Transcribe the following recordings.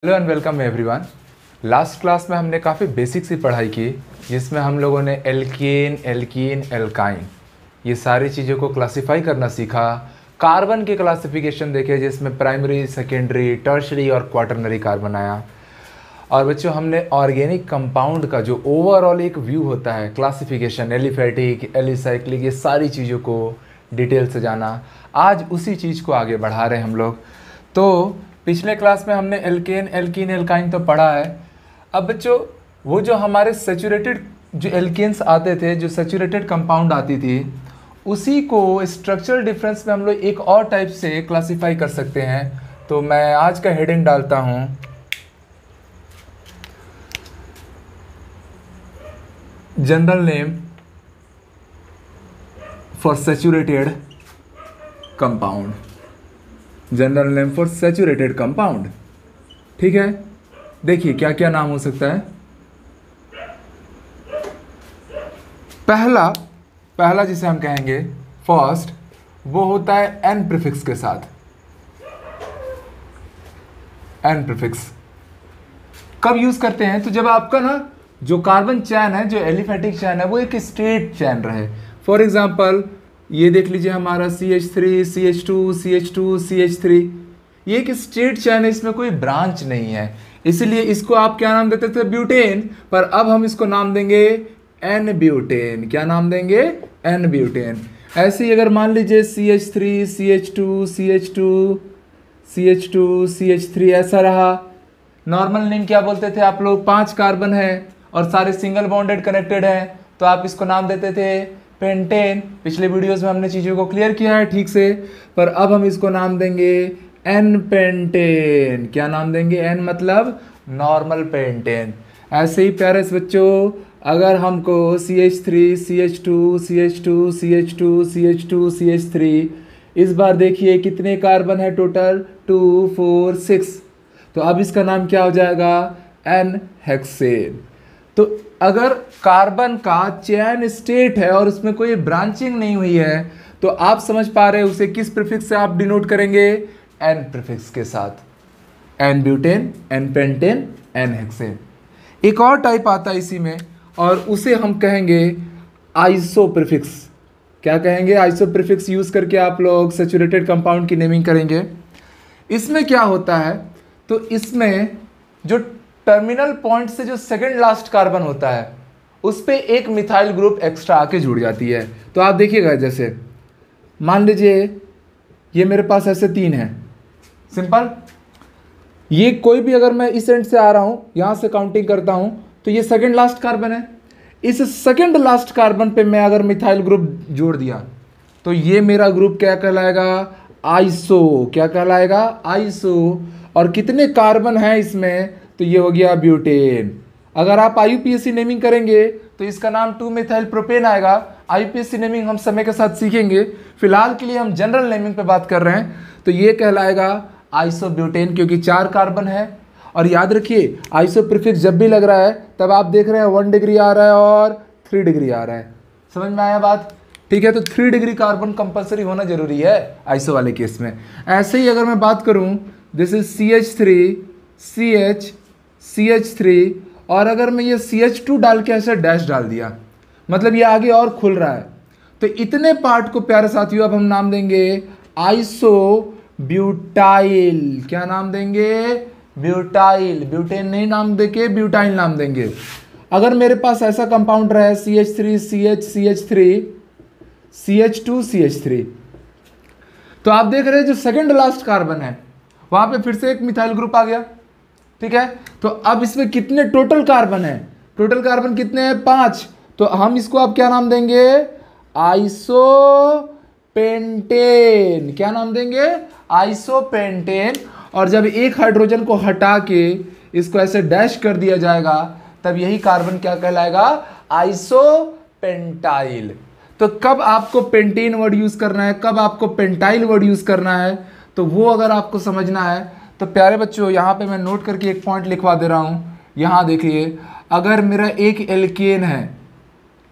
Hello and welcome everyone. Last class में हमने काफ़ी बेसिक सी पढ़ाई की, जिसमें हम लोगों ने एल्केन, एल्कीन, एल्काइन ये सारी चीज़ों को क्लासिफाई करना सीखा। कार्बन के क्लासिफिकेशन देखे, जिसमें प्राइमरी, सेकेंडरी, टर्शरी और क्वाटरनरी कार्बन आया। और बच्चों, हमने ऑर्गेनिक कंपाउंड का जो ओवरऑल एक व्यू होता है, क्लासिफिकेशन, एलिफैटिक, एलिसाइक्लिक, ये सारी चीज़ों को डिटेल से जाना। आज उसी चीज़ को आगे बढ़ा रहे हैं हम लोग। तो पिछले क्लास में हमने एल्केन, एल्कीन, एल्काइन तो पढ़ा है। अब बच्चों, वो जो हमारे सेचुरेटेड जो एल्केन्स आते थे, जो सेचुरेटेड कंपाउंड आती थी, उसी को स्ट्रक्चरल डिफरेंस में हम लोग एक और टाइप से क्लासिफाई कर सकते हैं। तो मैं आज का हेडिंग डालता हूँ general name for saturated compound. General name for saturated compound. ठीक है, देखिए क्या क्या नाम हो सकता है। पहला जिसे हम कहेंगे फर्स्ट, वो होता है एन प्रीफिक्स के साथ। एन प्रीफिक्स कब यूज करते हैं? तो जब आपका ना जो कार्बन चैन है, जो एलिफैटिक चैन है, वो एक स्ट्रेट चैन रहे। फॉर एग्जाम्पल ये देख लीजिए, हमारा CH3, CH2, CH2, CH3, ये एक स्ट्रेट चैन है, इसमें कोई ब्रांच नहीं है। इसलिए इसको आप क्या नाम देते थे? ब्यूटेन। पर अब हम इसको नाम देंगे एन ब्यूटेन। क्या नाम देंगे? N butane. ऐसे ही अगर मान लीजिए CH3, CH2, CH2, CH2, CH3 ऐसा रहा। नॉर्मल नेम क्या बोलते थे आप लोग? 5 कार्बन है और सारे सिंगल बॉन्डेड कनेक्टेड हैं, तो आप इसको नाम देते थे पेंटेन। पिछले वीडियोस में हमने चीज़ों को क्लियर किया है ठीक से। पर अब हम इसको नाम देंगे एन पेंटेन। क्या नाम देंगे? एन मतलब नॉर्मल पेंटेन। ऐसे ही प्यारे से बच्चों, अगर हमको CH3, CH2, CH2, CH2, CH2, CH3, इस बार देखिए कितने कार्बन है टोटल? 2, 4, 6। तो अब इसका नाम क्या हो जाएगा? N hexane. तो अगर कार्बन का चेन स्टेट है और उसमें कोई ब्रांचिंग नहीं हुई है, तो आप समझ पा रहे हैं उसे किस प्रीफिक्स से आप डिनोट करेंगे? एन प्रीफिक्स के साथ। N butane, n pentane, n hexane. एक और टाइप आता है इसी में, और उसे हम कहेंगे आइसो प्रीफिक्स। क्या कहेंगे? आइसो प्रीफिक्स यूज करके आप लोग सैचुरेटेड कंपाउंड की नेमिंग करेंगे। इसमें क्या होता है? तो इसमें जो टर्मिनल पॉइंट से जो सेकंड लास्ट कार्बन होता है, उस पे एक मिथाइल ग्रुप एक्स्ट्रा आके जुड़ जाती है। तो आप देखिएगा, जैसे मान लीजिए ये मेरे पास ऐसे 3 है, सिंपल। ये कोई भी, अगर मैं इस एंड से आ रहा हूं, यहां से काउंटिंग करता हूं, तो ये सेकंड लास्ट कार्बन है। इस सेकंड लास्ट कार्बन पे मैं अगर मिथाइल ग्रुप जोड़ दिया, तो ये मेरा ग्रुप क्या कहलाएगा? आइसो। क्या कहलाएगा? आइसो। और कितने कार्बन है इसमें? तो ये हो गया ब्यूटेन। अगर आप IUPAC नेमिंग करेंगे तो इसका नाम 2 मिथाइल प्रोपेन आएगा। IUPAC नेमिंग हम समय के साथ सीखेंगे, फिलहाल के लिए हम जनरल नेमिंग पे बात कर रहे हैं। तो ये कहलाएगा आइसोब्यूटेन, क्योंकि 4 कार्बन है। और याद रखिए, आइसो प्रीफिक्स जब भी लग रहा है, तब आप देख रहे हैं 1 डिग्री आ रहा है और 3 डिग्री आ रहा है। समझ में आया बात? ठीक है, तो 3 डिग्री कार्बन कंपलसरी होना जरूरी है आइसो वाले केस में। ऐसे ही अगर मैं बात करूं, दिस इज CH3, CH3, और अगर मैं ये CH2 डाल के ऐसे डैश डाल दिया, मतलब ये आगे और खुल रहा है, तो इतने पार्ट को प्यारे साथियों अब हम नाम देंगे आइसो ब्यूटाइल। क्या नाम देंगे? ब्यूटाइल। ब्यूटेन नहीं नाम देके ब्यूटाइल नाम देंगे। अगर मेरे पास ऐसा कंपाउंड रहा है CH3, CH3, CH2, CH3, तो आप देख रहे हैं जो सेकंड लास्ट कार्बन है, वहां पे फिर से एक मिथाइल ग्रुप आ गया। ठीक है, तो अब इसमें कितने टोटल कार्बन है? टोटल कार्बन कितने हैं? 5। तो हम इसको अब क्या नाम देंगे? आइसोपेंटेन। क्या नाम देंगे? आइसोपेंटेन। और जब एक हाइड्रोजन को हटा के इसको ऐसे डैश कर दिया जाएगा, तब यही कार्बन क्या कहलाएगा? आइसोपेंटाइल। तो कब आपको पेंटेन वर्ड यूज करना है, कब आपको पेंटाइल वर्ड यूज करना है, तो वो अगर आपको समझना है, तो प्यारे बच्चों यहाँ पे मैं नोट करके एक पॉइंट लिखवा दे रहा हूँ। यहाँ देखिए, अगर मेरा एक एल्केन है,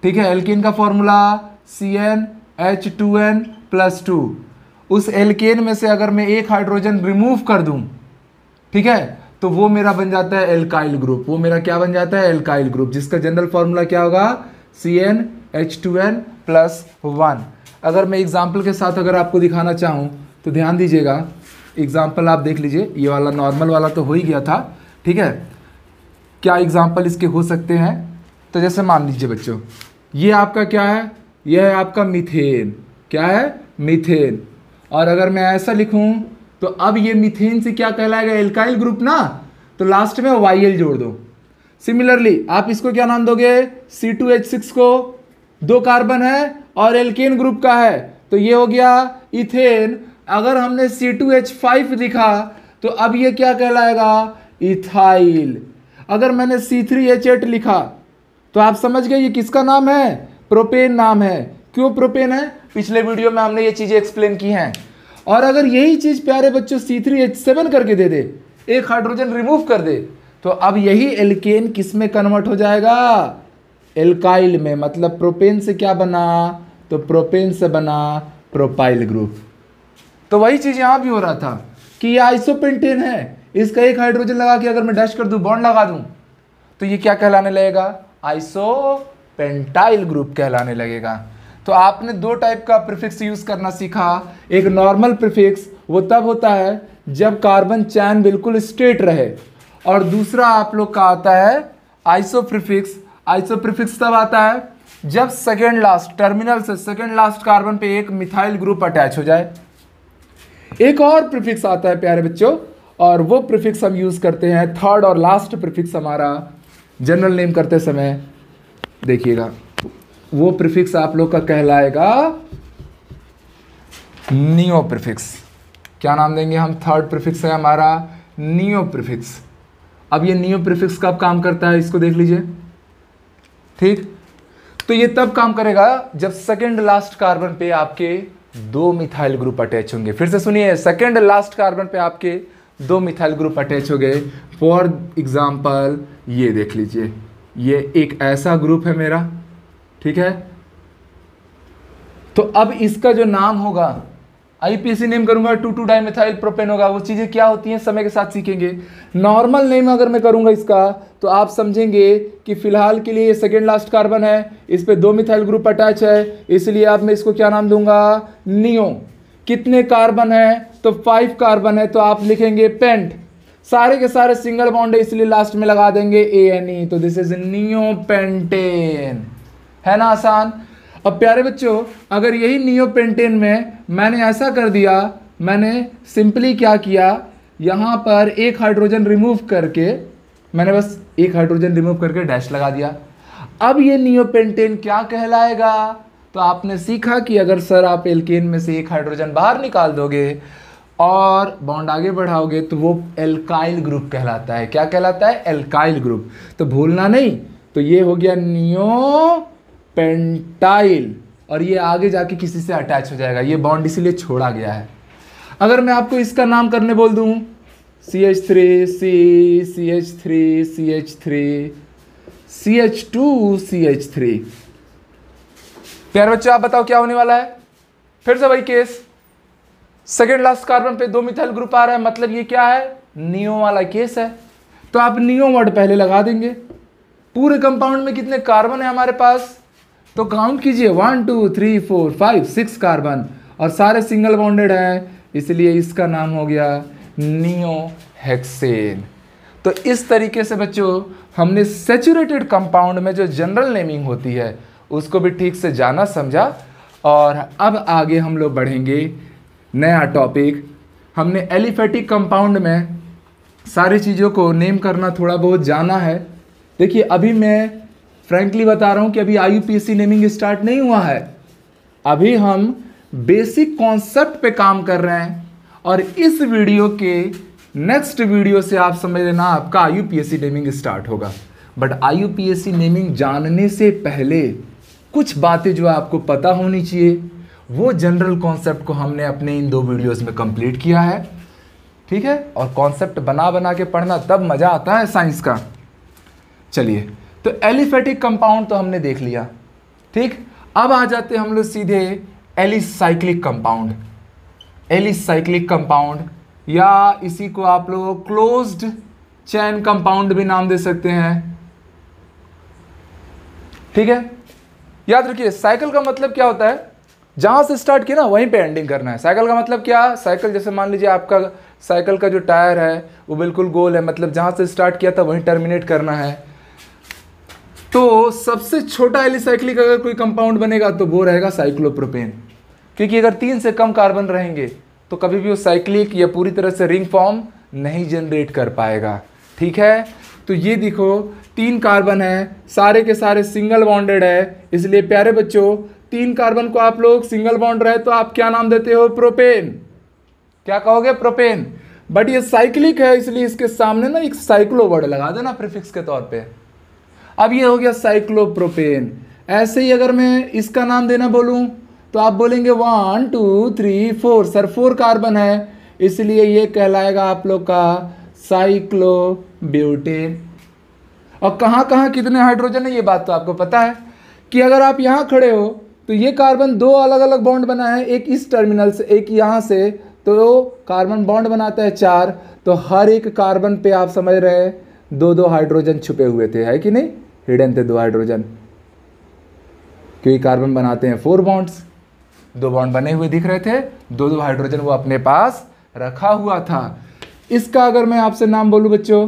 ठीक है, एल्केन का फॉर्मूला CnH2n+2, उस एल्केन में से अगर मैं एक हाइड्रोजन रिमूव कर दूं, ठीक है, तो वो मेरा बन जाता है एल्काइल ग्रुप। वो मेरा क्या बन जाता है? एल्काइल ग्रुप, जिसका जनरल फॉर्मूला क्या होगा? CnH2n+1। अगर मैं एग्जाम्पल के साथ अगर आपको दिखाना चाहूँ तो ध्यान दीजिएगा, एग्जाम्पल आप देख लीजिए। ये वाला नॉर्मल वाला तो हो ही गया था, ठीक है। क्या एग्जाम्पल इसके हो सकते हैं? तो जैसे मान लीजिए बच्चों, ये आपका क्या है? यह है आपका मीथेन। क्या है? मीथेन। और अगर मैं ऐसा लिखूं तो अब ये मीथेन से क्या कहलाएगा? एल्काइल ग्रुप ना, तो लास्ट में YL जोड़ दो। सिमिलरली आप इसको क्या नाम दोगे? C2H6 को 2 कार्बन है और एल्केन ग्रुप का है, तो ये हो गया इथेन। अगर हमने C2H5 लिखा तो अब ये क्या कहलाएगा? इथाइल। अगर मैंने C3H8 लिखा तो आप समझ गए ये किसका नाम है? प्रोपेन नाम है। क्यों प्रोपेन है? पिछले वीडियो में हमने ये चीजें एक्सप्लेन की हैं। और अगर यही चीज प्यारे बच्चों C3H7 करके दे दे, एक हाइड्रोजन रिमूव कर दे, तो अब यही एल्केन किस में कन्वर्ट हो जाएगा? एल्काइल में। मतलब प्रोपेन से क्या बना? तो प्रोपेन से बना प्रोपाइल ग्रुप। तो वही चीज यहां भी हो रहा था कि ये आइसोपेंटेन है, इसका एक हाइड्रोजन लगा के अगर मैं डैश कर दूं, बॉन्ड लगा दूं, तो ये क्या कहलाने लगेगा? आइसोपेंटाइल ग्रुप कहलाने लगेगा। तो आपने 2 टाइप का प्रीफिक्स यूज करना सीखा। एक नॉर्मल प्रीफिक्स, वो तब होता है जब कार्बन चैन बिल्कुल स्ट्रेट रहे, और दूसरा आप लोग का आता है आइसोप्रीफिक्स। आइसोप्रीफिक्स तब आता है जब सेकेंड लास्ट टर्मिनल से सेकेंड लास्ट कार्बन पे एक मिथाइल ग्रुप अटैच हो जाए। एक और प्रीफिक्स आता है प्यारे बच्चों, और वो प्रीफिक्स हम यूज करते हैं थर्ड और लास्ट प्रीफिक्स हमारा जनरल नेम करते समय। देखिएगा वो प्रीफिक्स आप लोग का कहलाएगा नियो प्रीफिक्स। क्या नाम देंगे हम? थर्ड प्रीफिक्स है हमारा नियो प्रीफिक्स। अब ये नियो प्रीफिक्स कब काम करता है इसको देख लीजिए, ठीक। तो ये तब काम करेगा जब सेकेंड लास्ट कार्बन पे आपके 2 मिथाइल ग्रुप अटैच होंगे। फिर से सुनिए, सेकेंड लास्ट कार्बन पे आपके 2 मिथाइल ग्रुप अटैच हो गए। फॉर एग्जाम्पल ये देख लीजिए, ये एक ऐसा ग्रुप है मेरा, ठीक है। तो अब इसका जो नाम होगा, IUPAC नेम करूंगा 2,2 डाइमिथाइल प्रोपेन होगा। वो चीजें क्या होती हैं समय के साथ सीखेंगे। नॉर्मल नेम अगर मैं करूंगा इसका, तो आप समझेंगे कि फिलहाल के लिए ये सेकेंड लास्ट कार्बन है, इस पे 2 मिथाइल ग्रुप अटैच है, इसलिए आप मैं इसको क्या नाम दूंगा? नियो। कितने कार्बन है? तो 5 कार्बन है, तो आप लिखेंगे पेंट। सारे के सारे सिंगल बॉन्ड है, इसलिए लास्ट में लगा देंगे ANE, तो दिस इज नियोपेंटेन। है ना आसान? अब प्यारे बच्चों, अगर यही नियोपेंटेन में मैंने ऐसा कर दिया, मैंने सिंपली क्या किया, यहां पर एक हाइड्रोजन रिमूव करके, मैंने बस एक हाइड्रोजन रिमूव करके डैश लगा दिया। अब ये नियोपेंटेन क्या कहलाएगा? तो आपने सीखा कि अगर सर आप एल्केन में से एक हाइड्रोजन बाहर निकाल दोगे और बॉन्ड आगे बढ़ाओगे तो वो एल्काइल ग्रुप कहलाता है। क्या कहलाता है? Alkyl group. तो भूलना नहीं। तो ये हो गया नियोपेंटाइल, और ये आगे जाके किसी से अटैच हो जाएगा, ये बॉन्ड इसीलिए छोड़ा गया है। अगर मैं आपको इसका नाम करने बोल दूं, CH3 CH3 CH3 CH2 CH3, प्यारे बच्चों आप बताओ क्या होने वाला है? फिर से वही केस, सेकेंड लास्ट कार्बन पे 2 मिथाइल ग्रुप आ रहा है, मतलब ये क्या है? नियो वाला केस है। तो आप नियो वर्ड पहले लगा देंगे। पूरे कंपाउंड में कितने कार्बन है हमारे पास? तो काउंट कीजिए, 1 2 3 4 5 6 कार्बन, और सारे सिंगल बॉन्डेड हैं, इसलिए इसका नाम हो गया नियोहेक्सेन। तो इस तरीके से बच्चों हमने सैचुरेटेड कंपाउंड में जो जनरल नेमिंग होती है उसको भी ठीक से जाना समझा। और अब आगे हम लोग बढ़ेंगे नया टॉपिक। हमने एलिफेटिक कंपाउंड में सारी चीज़ों को नेम करना थोड़ा बहुत जाना है। देखिए अभी मैं फ्रैंकली बता रहा हूँ कि अभी IUPAC नेमिंग स्टार्ट नहीं हुआ है, अभी हम बेसिक कॉन्सेप्ट पे काम कर रहे हैं। और इस वीडियो के नेक्स्ट वीडियो से आप समझ लेना आपका IUPAC नेमिंग स्टार्ट होगा। बट IUPAC नेमिंग जानने से पहले कुछ बातें जो आपको पता होनी चाहिए, वो जनरल कॉन्सेप्ट को हमने अपने इन 2 वीडियोस में कंप्लीट किया है, ठीक है। और कॉन्सेप्ट बना बना के पढ़ना तब मजा आता है साइंस का। चलिए, तो एलिफेटिक कंपाउंड तो हमने देख लिया, ठीक। अब आ जाते हैं हम लोग सीधे एलिसाइक्लिक कंपाउंड। एलिसाइक्लिक कंपाउंड, या इसी को आप लोग क्लोज्ड चैन कंपाउंड भी नाम दे सकते हैं। ठीक है, याद रखिए साइकिल का मतलब क्या होता है, जहां से स्टार्ट किया ना वहीं पे एंडिंग करना है। साइकिल का मतलब क्या, साइकिल जैसे मान लीजिए आपका साइकिल का जो टायर है वो बिल्कुल गोल है, मतलब जहां से स्टार्ट किया था वहीं टर्मिनेट करना है। तो सबसे छोटा एलिसाइक्लिक अगर कोई कंपाउंड बनेगा तो वो रहेगा साइक्लोप्रोपेन, क्योंकि अगर 3 से कम कार्बन रहेंगे तो कभी भी वो साइक्लिक या पूरी तरह से रिंग फॉर्म नहीं जनरेट कर पाएगा। ठीक है, तो ये देखो 3 कार्बन है, सारे के सारे सिंगल बॉन्डेड है, इसलिए प्यारे बच्चों 3 कार्बन को आप लोग सिंगल बॉन्ड रहे तो आप क्या नाम देते हो, प्रोपेन। क्या कहोगे, प्रोपेन। बट ये साइक्लिक है इसलिए इसके सामने ना एक साइक्लो वर्ड लगा देना प्रीफिक्स के तौर पे। अब ये हो गया साइक्लोप्रोपेन। ऐसे ही अगर मैं इसका नाम देना बोलूं तो आप बोलेंगे 1 2 3 4, सर 4 कार्बन है इसलिए ये कहलाएगा आप लोग का साइक्लोब्यूटेन। और कहाँ कहाँ कितने हाइड्रोजन है ये बात तो आपको पता है कि अगर आप यहाँ खड़े हो तो ये कार्बन 2 अलग अलग बॉन्ड बना है, एक इस टर्मिनल से एक यहाँ से, तो कार्बन बॉन्ड बनाता है 4। तो हर एक कार्बन पे आप समझ रहे हैं 2-2 हाइड्रोजन छुपे हुए थे, है कि नहीं, हिडन थे 2 हाइड्रोजन, क्योंकि कार्बन बनाते हैं 4 बॉन्ड्स, 2 बॉन्ड बने हुए दिख रहे थे, 2-2 हाइड्रोजन वो अपने पास रखा हुआ था। इसका अगर मैं आपसे नाम बोलूं बच्चों,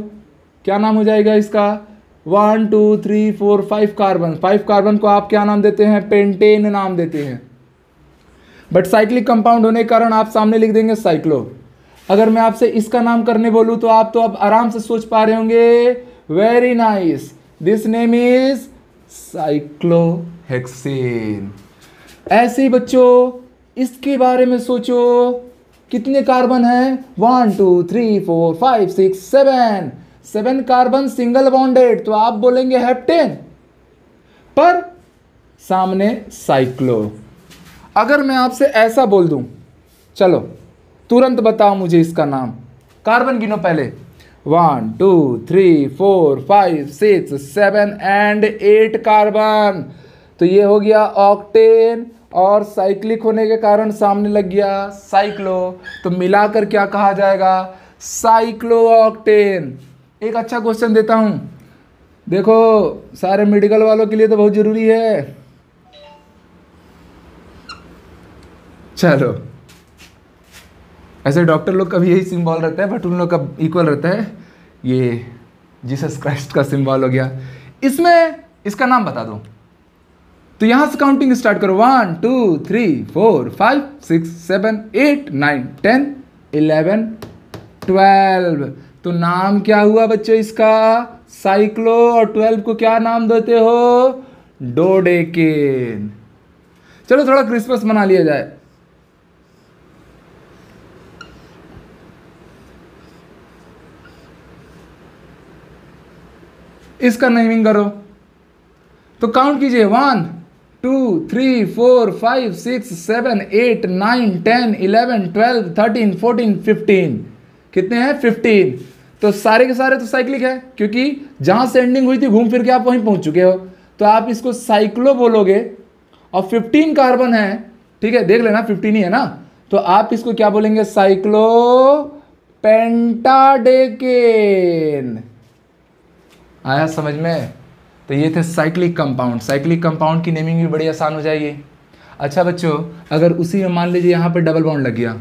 क्या नाम हो जाएगा इसका, 1 2 3 4 5 कार्बन। 5 कार्बन को आप क्या नाम देते हैं, पेंटेन नाम देते हैं। बट साइक्लिक कंपाउंड होने के कारण आप सामने लिख देंगे साइक्लो। अगर मैं आपसे इसका नाम करने बोलूं तो आप तो अब आराम से सोच पा रहे होंगे, very nice, this name is cyclohexane. ऐसे ही बच्चों इसके बारे में सोचो, कितने कार्बन हैं, 1 2 3 4 5 6 7 कार्बन सिंगल बॉन्डेड, तो आप बोलेंगे हेप्टेन, पर सामने साइक्लो। अगर मैं आपसे ऐसा बोल दूं, चलो तुरंत बताओ मुझे इसका नाम, कार्बन गिनो पहले, 1 2 3 4 5 6 7 एंड 8 कार्बन, तो ये हो गया ऑक्टेन, और साइक्लिक होने के कारण सामने लग गया साइक्लो, तो मिलाकर क्या कहा जाएगा, साइक्लो ऑक्टेन। एक अच्छा क्वेश्चन देता हूं, देखो सारे मेडिकल वालों के लिए तो बहुत जरूरी है, चलो ऐसे डॉक्टर लोग का भी यही सिंबल रहता है बट उन लोग का इक्वल रहता है, ये जीसस क्राइस्ट का सिंबल हो गया। इसमें इसका नाम बता दो, तो यहां से काउंटिंग स्टार्ट करो, 1 2 3 4 5 6 7 8 9 10 11 12, तो नाम क्या हुआ बच्चों इसका, साइक्लो, और 12 को क्या नाम देते हो, डोडेकेन। चलो थोड़ा क्रिसमस मना लिया जाए। इसका नेमिंग करो, तो काउंट कीजिए, 1 2 3 4 5 6 7 8 9 10 11 12 13 14 15, कितने हैं, 15। तो सारे के सारे तो साइक्लिक है, क्योंकि जहां से एंडिंग हुई थी घूम फिर के आप वहीं पहुंच चुके हो, तो आप इसको साइक्लो बोलोगे, और 15 कार्बन है, ठीक है, देख लेना 15 ही है ना, तो आप इसको क्या बोलेंगे, साइक्लो पेंटाडेकेन। आया समझ में, तो ये थे साइक्लिक कंपाउंड। साइक्लिक कंपाउंड की नेमिंग भी बड़ी आसान हो जाएगी। अच्छा बच्चों, अगर उसी में मान लीजिए यहाँ पे डबल बॉन्ड लग गया,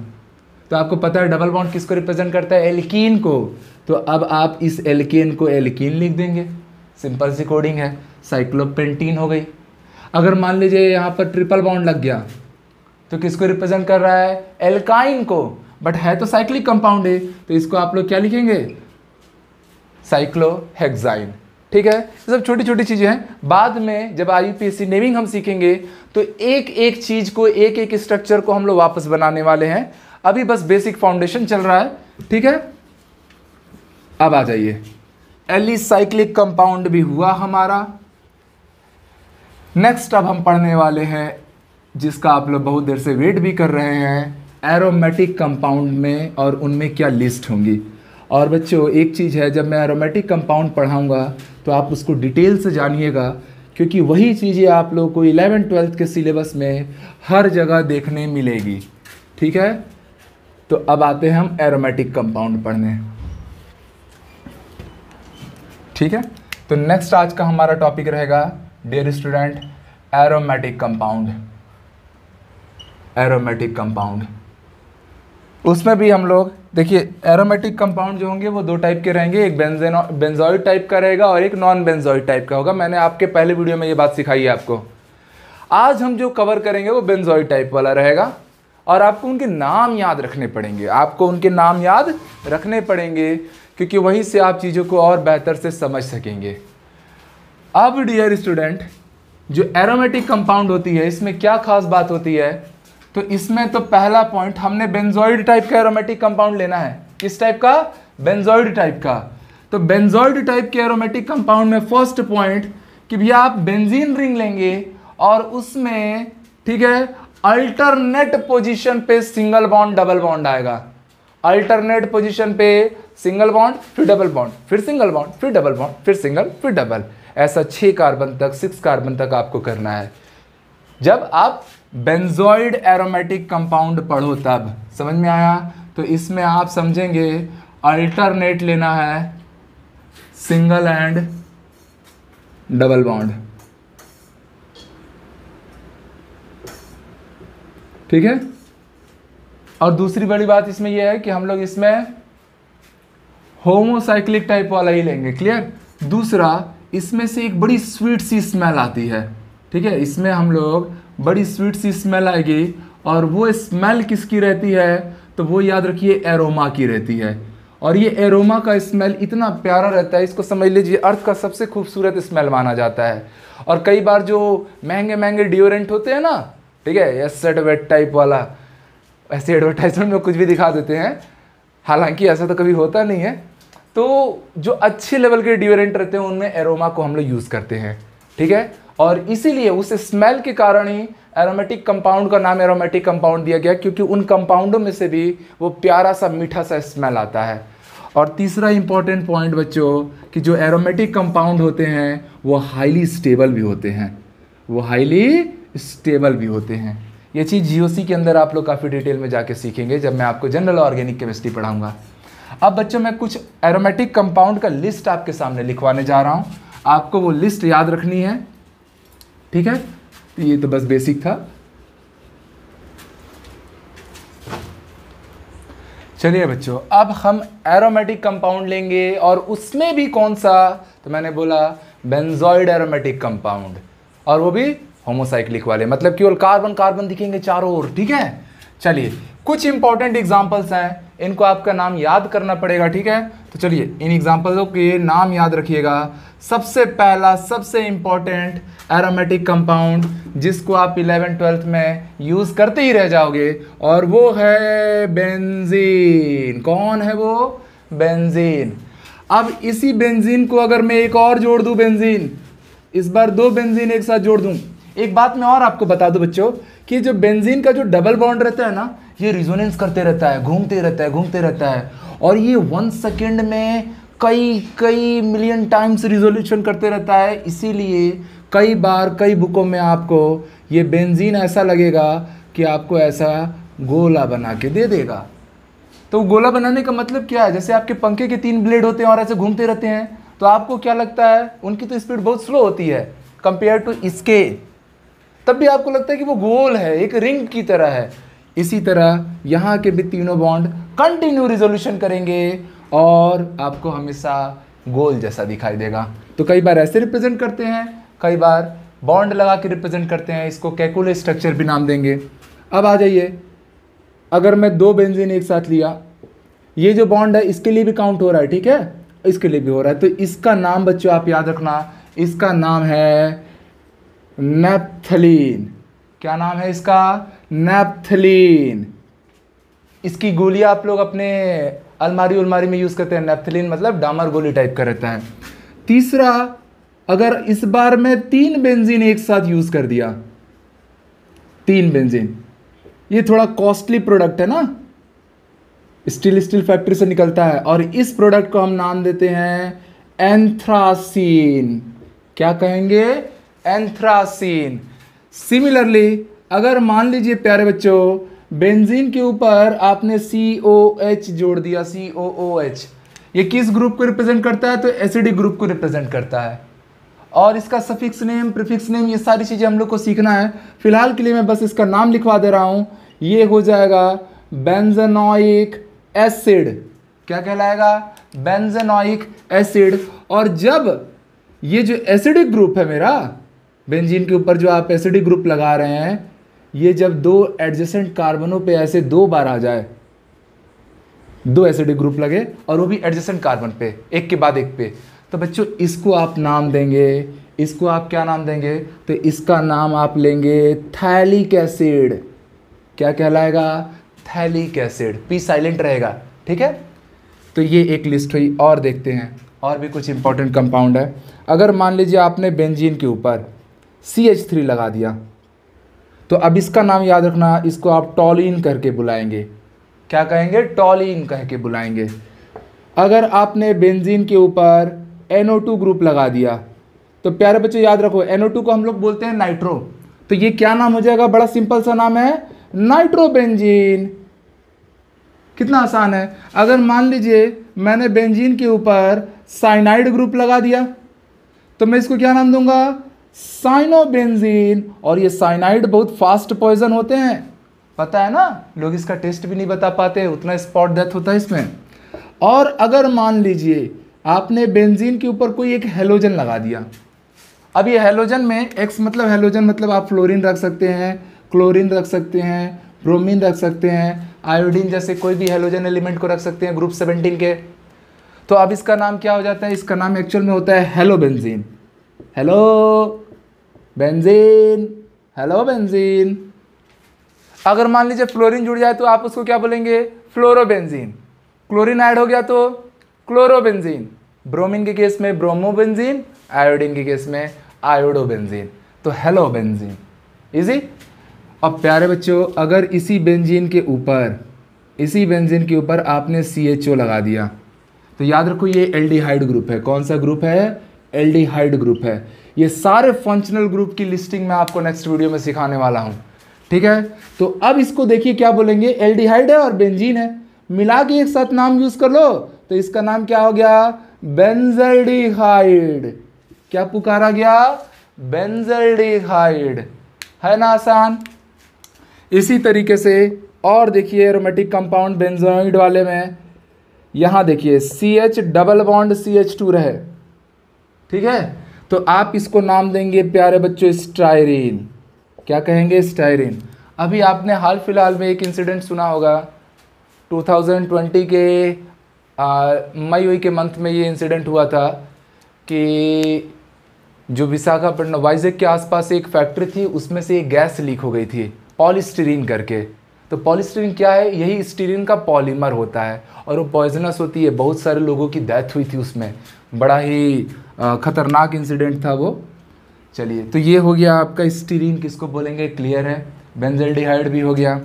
तो आपको पता है डबल बॉन्ड किसको रिप्रेजेंट करता है, एल्कीन को, तो अब आप इस एल्केन को एल्कीन लिख देंगे, सिंपल सी कोडिंग है, साइक्लोपेंटीन हो गई। अगर मान लीजिए यहाँ पर ट्रिपल बॉन्ड लग गया तो किसको रिप्रेजेंट कर रहा है, एल्काइन को, बट है तो साइक्लिक कंपाउंड है, तो इसको आप लोग क्या लिखेंगे, साइक्लोहेक्साइन। ठीक है, ये सब छोटी छोटी चीजें हैं, बाद में जब IUPAC नेमिंग हम सीखेंगे तो एक एक चीज को, एक एक स्ट्रक्चर को हम लोग वापस बनाने वाले हैं, अभी बस बेसिक फाउंडेशन चल रहा है। ठीक है, अब आ जाइए, एलिसाइक्लिक कंपाउंड भी हुआ हमारा। नेक्स्ट अब हम पढ़ने वाले हैं, जिसका आप लोग बहुत देर से वेट भी कर रहे हैं, एरोमेटिक कंपाउंड में, और उनमें क्या लिस्ट होंगी। और बच्चों एक चीज़ है, जब मैं एरोमेटिक कंपाउंड पढ़ाऊँगा तो आप उसको डिटेल से जानिएगा, क्योंकि वही चीज़ें आप लोग को 11th-12th के सिलेबस में हर जगह देखने मिलेगी। ठीक है, तो अब आते हैं हम एरोमेटिक कंपाउंड पढ़ने। ठीक है, तो नेक्स्ट आज का हमारा टॉपिक रहेगा dear student aromatic compound. Aromatic compound, उसमें भी हम लोग देखिए एरोमेटिक कंपाउंड जो होंगे वो दो टाइप के रहेंगे, एक बेंजोइड टाइप का रहेगा और एक नॉन बेंजोइड टाइप का होगा। मैंने आपके पहले वीडियो में ये बात सिखाई है आपको। आज हम जो कवर करेंगे वो बेंजोइड टाइप वाला रहेगा और आपको उनके नाम याद रखने पड़ेंगे, आपको उनके नाम याद रखने पड़ेंगे क्योंकि वहीं से आप चीज़ों को और बेहतर से समझ सकेंगे। अब डियर स्टूडेंट जो एरोमेटिक कंपाउंड होती है इसमें क्या खास बात होती है, तो इसमें तो पहला पॉइंट हमने बेंजोइड टाइप का एरोमेटिक कंपाउंड लेना है। किस टाइप का? बेंजोइड टाइप का। तो बेंजोइड टाइप के एरोमेटिक कंपाउंड में फर्स्ट पॉइंट कि भैया आप बेंजीन रिंग लेंगे और उसमें ठीक है अल्टरनेट पोजीशन पे सिंगल बॉन्ड डबल बॉन्ड आएगा। अल्टरनेट पोजीशन पे सिंगल बॉन्ड फिर डबल बॉन्ड फिर सिंगल बॉन्ड फिर डबल बॉन्ड फिर सिंगल फिर डबल, ऐसा 6 कार्बन तक 6 कार्बन तक आपको करना है। जब आप बेंजोइड एरोमेटिक कंपाउंड पढ़ो तब समझ में आया। तो इसमें आप समझेंगे अल्टरनेट लेना है सिंगल एंड डबल बॉन्ड, ठीक है। और दूसरी बड़ी बात इसमें यह है कि हम लोग इसमें होमोसाइक्लिक टाइप वाला ही लेंगे, क्लियर। दूसरा इसमें से एक बड़ी स्वीट सी स्मेल आती है, ठीक है, इसमें हम लोग बड़ी स्वीट सी स्मेल आएगी और वो स्मेल किसकी रहती है, तो वो याद रखिए एरोमा की रहती है। और ये एरोमा का स्मेल इतना प्यारा रहता है, इसको समझ लीजिए अर्थ का सबसे खूबसूरत स्मेल माना जाता है। और कई बार जो महंगे महंगे डिओरेंट होते हैं ना, ठीक है, एसेट वेट टाइप वाला, ऐसे एडवर्टाइजमेंट में कुछ भी दिखा देते हैं, हालांकि ऐसा तो कभी होता नहीं है। तो जो अच्छे लेवल के डिओरेंट रहते हैं उनमें एरोमा को हम लोग यूज़ करते हैं, ठीक है। और इसीलिए उस स्मेल के कारण ही एरोमेटिक कंपाउंड का नाम एरोमेटिक कंपाउंड दिया गया, क्योंकि उन कंपाउंडों में से भी वो प्यारा सा मीठा सा स्मेल आता है। और तीसरा इंपॉर्टेंट पॉइंट बच्चों कि जो एरोमेटिक कंपाउंड होते हैं वो हाईली स्टेबल भी होते हैं, वो हाईली स्टेबल भी होते हैं। ये चीज़ जीओसी के अंदर आप लोग काफ़ी डिटेल में जाके सीखेंगे जब मैं आपको जनरल ऑर्गेनिक केमिस्ट्री पढ़ाऊंगा। अब बच्चों मैं कुछ एरोमेटिक कंपाउंड का लिस्ट आपके सामने लिखवाने जा रहा हूँ, आपको वो लिस्ट याद रखनी है, ठीक है। ये तो बस बेसिक था। चलिए बच्चों अब हम एरोमेटिक कंपाउंड लेंगे और उसमें भी कौन सा, तो मैंने बोला बेंजोइड एरोमेटिक कंपाउंड, और वो भी होमोसाइक्लिक वाले, मतलब केवल कार्बन कार्बन दिखेंगे चारों ओर, ठीक है। चलिए कुछ इंपॉर्टेंट एग्जांपल्स हैं, इनको आपका नाम याद करना पड़ेगा, ठीक है। तो चलिए इन एग्जांपल्सों के नाम याद रखिएगा। सबसे पहला सबसे इंपॉर्टेंट एरोमेटिक कंपाउंड जिसको आप 11th-12th में यूज़ करते ही रह जाओगे और वो है बेंजीन। कौन है वो? बेंजीन। अब इसी बेंजीन को अगर मैं एक और जोड़ दूं, बेंजीन, इस बार 2 बेंजीन एक साथ जोड़ दूं। एक बात मैं और आपको बता दूं बच्चों कि जो बेंजीन का जो डबल बॉन्ड रहता है ना, ये रिजोनेंस करते रहता है, घूमते रहता है, घूमते रहता है, और ये 1 सेकेंड में कई मिलियन टाइम्स रिजोल्यूशन करते रहता है। इसीलिए कई बार कई बुकों में आपको ये बेंजीन ऐसा लगेगा कि आपको ऐसा गोला बना के दे देगा। तो गोला बनाने का मतलब क्या है? जैसे आपके पंखे के 3 ब्लेड होते हैं और ऐसे घूमते रहते हैं, तो आपको क्या लगता है उनकी तो स्पीड बहुत स्लो होती है कंपेयर टू इसके, तब भी आपको लगता है कि वो गोल है, एक रिंग की तरह है। इसी तरह यहाँ के भी तीनों बॉन्ड कंटिन्यू रिजोल्यूशन करेंगे और आपको हमेशा गोल जैसा दिखाई देगा। तो कई बार ऐसे रिप्रेजेंट करते हैं, कई बार बॉन्ड लगा के रिप्रेजेंट करते हैं, इसको कैकुले स्ट्रक्चर भी नाम देंगे। अब आ जाइए, अगर मैं 2 बेंजीन एक साथ लिया, ये जो बॉन्ड है इसके लिए भी काउंट हो रहा है, ठीक है, इसके लिए भी हो रहा है, तो इसका नाम बच्चों आप याद रखना, इसका नाम है नैप्थलीन। क्या नाम है इसका? नैप्थलीन। इसकी गोलियां आप लोग अपने अलमारी में यूज़ करते हैं। नैप्थलीन मतलब डामर गोली टाइप का रहता है। तीसरा, अगर इस बार मैं 3 बेंजीन एक साथ यूज़ कर दिया, 3 बेंजीन, ये थोड़ा कॉस्टली प्रोडक्ट है ना, स्टील फैक्ट्री से निकलता है, और इस प्रोडक्ट को हम नाम देते हैं एंथ्रासीन। क्या कहेंगे? एंथ्रासीन। सिमिलरली अगर मान लीजिए प्यारे बच्चों बेंजीन के ऊपर आपने COH जोड़ दिया, COOH, ये किस ग्रुप को रिप्रेजेंट करता है? तो एसिडिक ग्रुप को रिप्रेजेंट करता है। और इसका सफिक्स नेम, प्रीफिक्स नेम, ये सारी चीज़ें हम लोग को सीखना है। फिलहाल के लिए मैं बस इसका नाम लिखवा दे रहा हूँ। ये हो जाएगा बेंजेनोइक एसिड। क्या कहलाएगा? बेंजेनोइक एसिड। और जब ये जो एसिडिक ग्रुप है मेरा, बेंजीन के ऊपर जो आप एसिडिक ग्रुप लगा रहे हैं, ये जब दो एडजेसेंट कार्बनों पे ऐसे 2 बार आ जाए, 2 एसिडिक ग्रुप लगे और वो भी एडजेसेंट कार्बन पे, एक के बाद एक पे, तो बच्चों इसको आप नाम देंगे, इसको आप क्या नाम देंगे? तो इसका नाम आप लेंगे थैलिक एसिड। क्या कहलाएगा? Phthalic acid. पी साइलेंट रहेगा, ठीक है। तो ये एक लिस्ट हुई। और देखते हैं, और भी कुछ इंपॉर्टेंट कंपाउंड है। अगर मान लीजिए आपने बेंजीन के ऊपर CH3 लगा दिया, तो अब इसका नाम याद रखना, इसको आप टॉलिन करके बुलाएंगे। क्या कहेंगे? टॉलिन कह के बुलाएंगे। अगर आपने बेंजीन के ऊपर NO2 ग्रुप लगा दिया, तो प्यारे बच्चों याद रखो, NO2 को हम लोग बोलते हैं नाइट्रो। तो ये क्या नाम हो जाएगा? बड़ा सिंपल सा नाम है, नाइट्रोबेंजीन। कितना आसान है। अगर मान लीजिए मैंने बेंजीन के ऊपर साइनाइड ग्रुप लगा दिया, तो मैं इसको क्या नाम दूंगा? साइनोबेंजीन। और ये साइनाइड बहुत फास्ट पॉइजन होते हैं, पता है ना, लोग इसका टेस्ट भी नहीं बता पाते, उतना स्पॉट डेथ होता है इसमें। और अगर मान लीजिए आपने बेंजीन के ऊपर कोई एक हेलोजन लगा दिया, अब ये हेलोजन में X मतलब हेलोजन मतलब आप फ्लोरीन रख सकते हैं, क्लोरीन रख सकते हैं, ब्रोमीन रख सकते हैं, आयोडीन जैसे कोई भी हेलोजन एलिमेंट को रख सकते हैं ग्रुप 17 के। तो अब इसका नाम क्या हो जाता है? इसका नाम एक्चुअल में होता है halobenzene. Halo benzene, halo benzene. अगर मान लीजिए फ्लोरीन जुड़ जाए तो आप उसको क्या बोलेंगे? फ्लोरोबेंजीन। क्लोरीन ऐड हो गया तो क्लोरोबेंजीन। ब्रोमीन के केस में ब्रोमोबेंजीन, आयोडीन के केस में आयोडोबेंजीन। तो हेलोबेंजीन। इजी। अब प्यारे बच्चों, अगर इसी बेंजीन के ऊपर आपने CHO लगा दिया, तो याद रखो ये एल्डिहाइड ग्रुप है। कौन सा ग्रुप है? एल्डिहाइड ग्रुप है। ये सारे फंक्शनल ग्रुप की लिस्टिंग मैं आपको नेक्स्ट वीडियो में सिखाने वाला हूँ, ठीक है। तो अब इसको देखिए क्या बोलेंगे? एल्डिहाइड है और बेंजीन है, मिला के एक साथ नाम यूज कर लो, तो इसका नाम क्या हो गया? बेंजल्डिहाइड। क्या पुकारा गया? बेंजल्डिहाइड। है ना आसान। इसी तरीके से और देखिए एरोमेटिक कंपाउंड बेंजोइड वाले में, यहां देखिए CH डबल बॉन्ड CH2 रहे, ठीक है, तो आप इसको नाम देंगे प्यारे बच्चों स्टायरीन। क्या कहेंगे? स्टायरीन। अभी आपने हाल फिलहाल में एक इंसिडेंट सुना होगा, 2020 के मई के मंथ में ये इंसिडेंट हुआ था कि जो विशाखापट्टनम वाइजैक के आसपास एक फैक्ट्री थी, उसमें से एक गैस लीक हो गई थी पॉलीस्टीरीन करके। तो पॉलीस्टीरीन क्या है? यही स्टीरीन का पॉलीमर होता है और वो पॉइजनस होती है। बहुत सारे लोगों की डेथ हुई थी उसमें, बड़ा ही खतरनाक इंसिडेंट था वो। चलिए, तो ये हो गया आपका स्टीरीन, किसको बोलेंगे? क्लियर है। बेंजल्डिहाइड भी हो गया।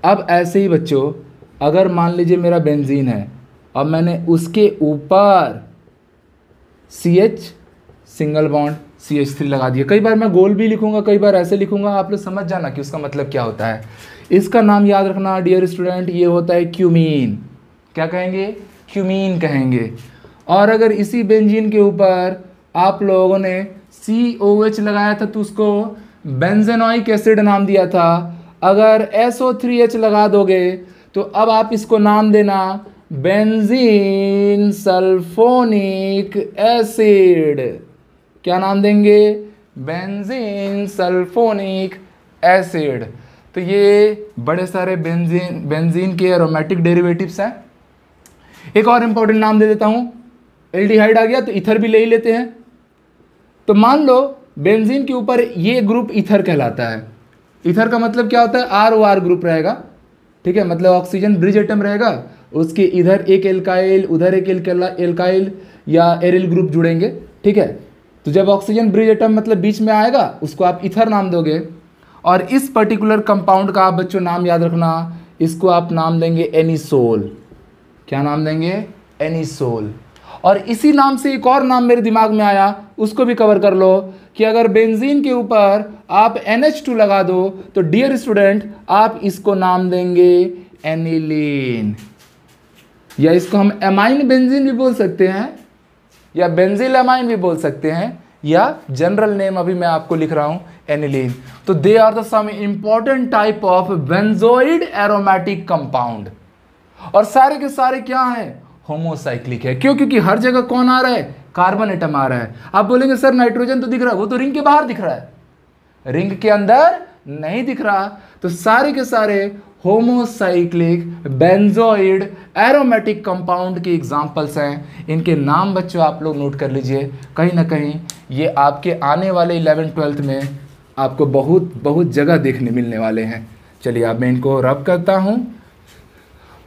अब ऐसे ही बच्चों, अगर मान लीजिए मेरा बेंजीन है, अब मैंने उसके ऊपर CH सिंगल बॉन्ड CH3 लगा दिया। कई बार मैं गोल भी लिखूंगा, कई बार ऐसे लिखूंगा, आप लोग समझ जाना कि उसका मतलब क्या होता है। इसका नाम याद रखना डियर स्टूडेंट, ये होता है क्यूमीन। क्या कहेंगे? क्यूमीन कहेंगे। और अगर इसी बेंजीन के ऊपर आप लोगों ने COH लगाया था तो उसको बेंजेनोइक एसिड नाम दिया था। अगर SO3H लगा दोगे तो अब आप इसको नाम देना बेंजीन सल्फोनिक एसिड। क्या नाम देंगे? Benzene sulphonic acid. तो ये बड़े सारे बेंजीन के एरोमेटिक डेरिवेटिव्स हैं। एक और इंपॉर्टेंट नाम दे देता हूँ, एल्डिहाइड आ गया तो ईथर भी ले ही लेते हैं। तो मान लो बेंजीन के ऊपर ये ग्रुप ईथर कहलाता है। ईथर का मतलब क्या होता है? ROR ग्रुप रहेगा, ठीक है, मतलब ऑक्सीजन ब्रिज एटम रहेगा, उसके इधर एक एल्काइल उधर एक एल्काइल या एरिल ग्रुप जुड़ेंगे, ठीक है। तो जब ऑक्सीजन ब्रिज एटम मतलब बीच में आएगा उसको आप ईथर नाम दोगे। और इस पर्टिकुलर कंपाउंड का आप बच्चों नाम याद रखना, इसको आप नाम देंगे एनिसोल। क्या नाम देंगे? एनिसोल। और इसी नाम से एक और नाम मेरे दिमाग में आया, उसको भी कवर कर लो कि अगर बेंजीन के ऊपर आप NH2 लगा दो तो डियर स्टूडेंट आप इसको नाम देंगे एनिलीन। या इसको हम एमाइन बेंजीन भी बोल सकते हैं, या बेंजिल एमाइन भी बोल सकते हैं, या जनरल नेम अभी मैं आपको लिख रहा हूं एनिलीन। तो they are the some important type of benzoid aromatic compound. और सारे के सारे क्या है, होमोसाइक्लिक है। क्यों? क्योंकि हर जगह कौन आ रहा है, कार्बन एटम आ रहा है। आप बोलेंगे सर नाइट्रोजन तो दिख रहा है, वो तो रिंग के बाहर दिख रहा है, रिंग के अंदर नहीं दिख रहा। तो सारे के सारे होमोसाइक्लिक बेंजोइड एरोमेटिक कंपाउंड के एग्जांपल्स हैं। इनके नाम बच्चों आप लोग नोट कर लीजिए, कहीं ना कहीं ये आपके आने वाले 11th-12th में आपको बहुत बहुत जगह देखने मिलने वाले हैं। चलिए अब मैं इनको रब करता हूँ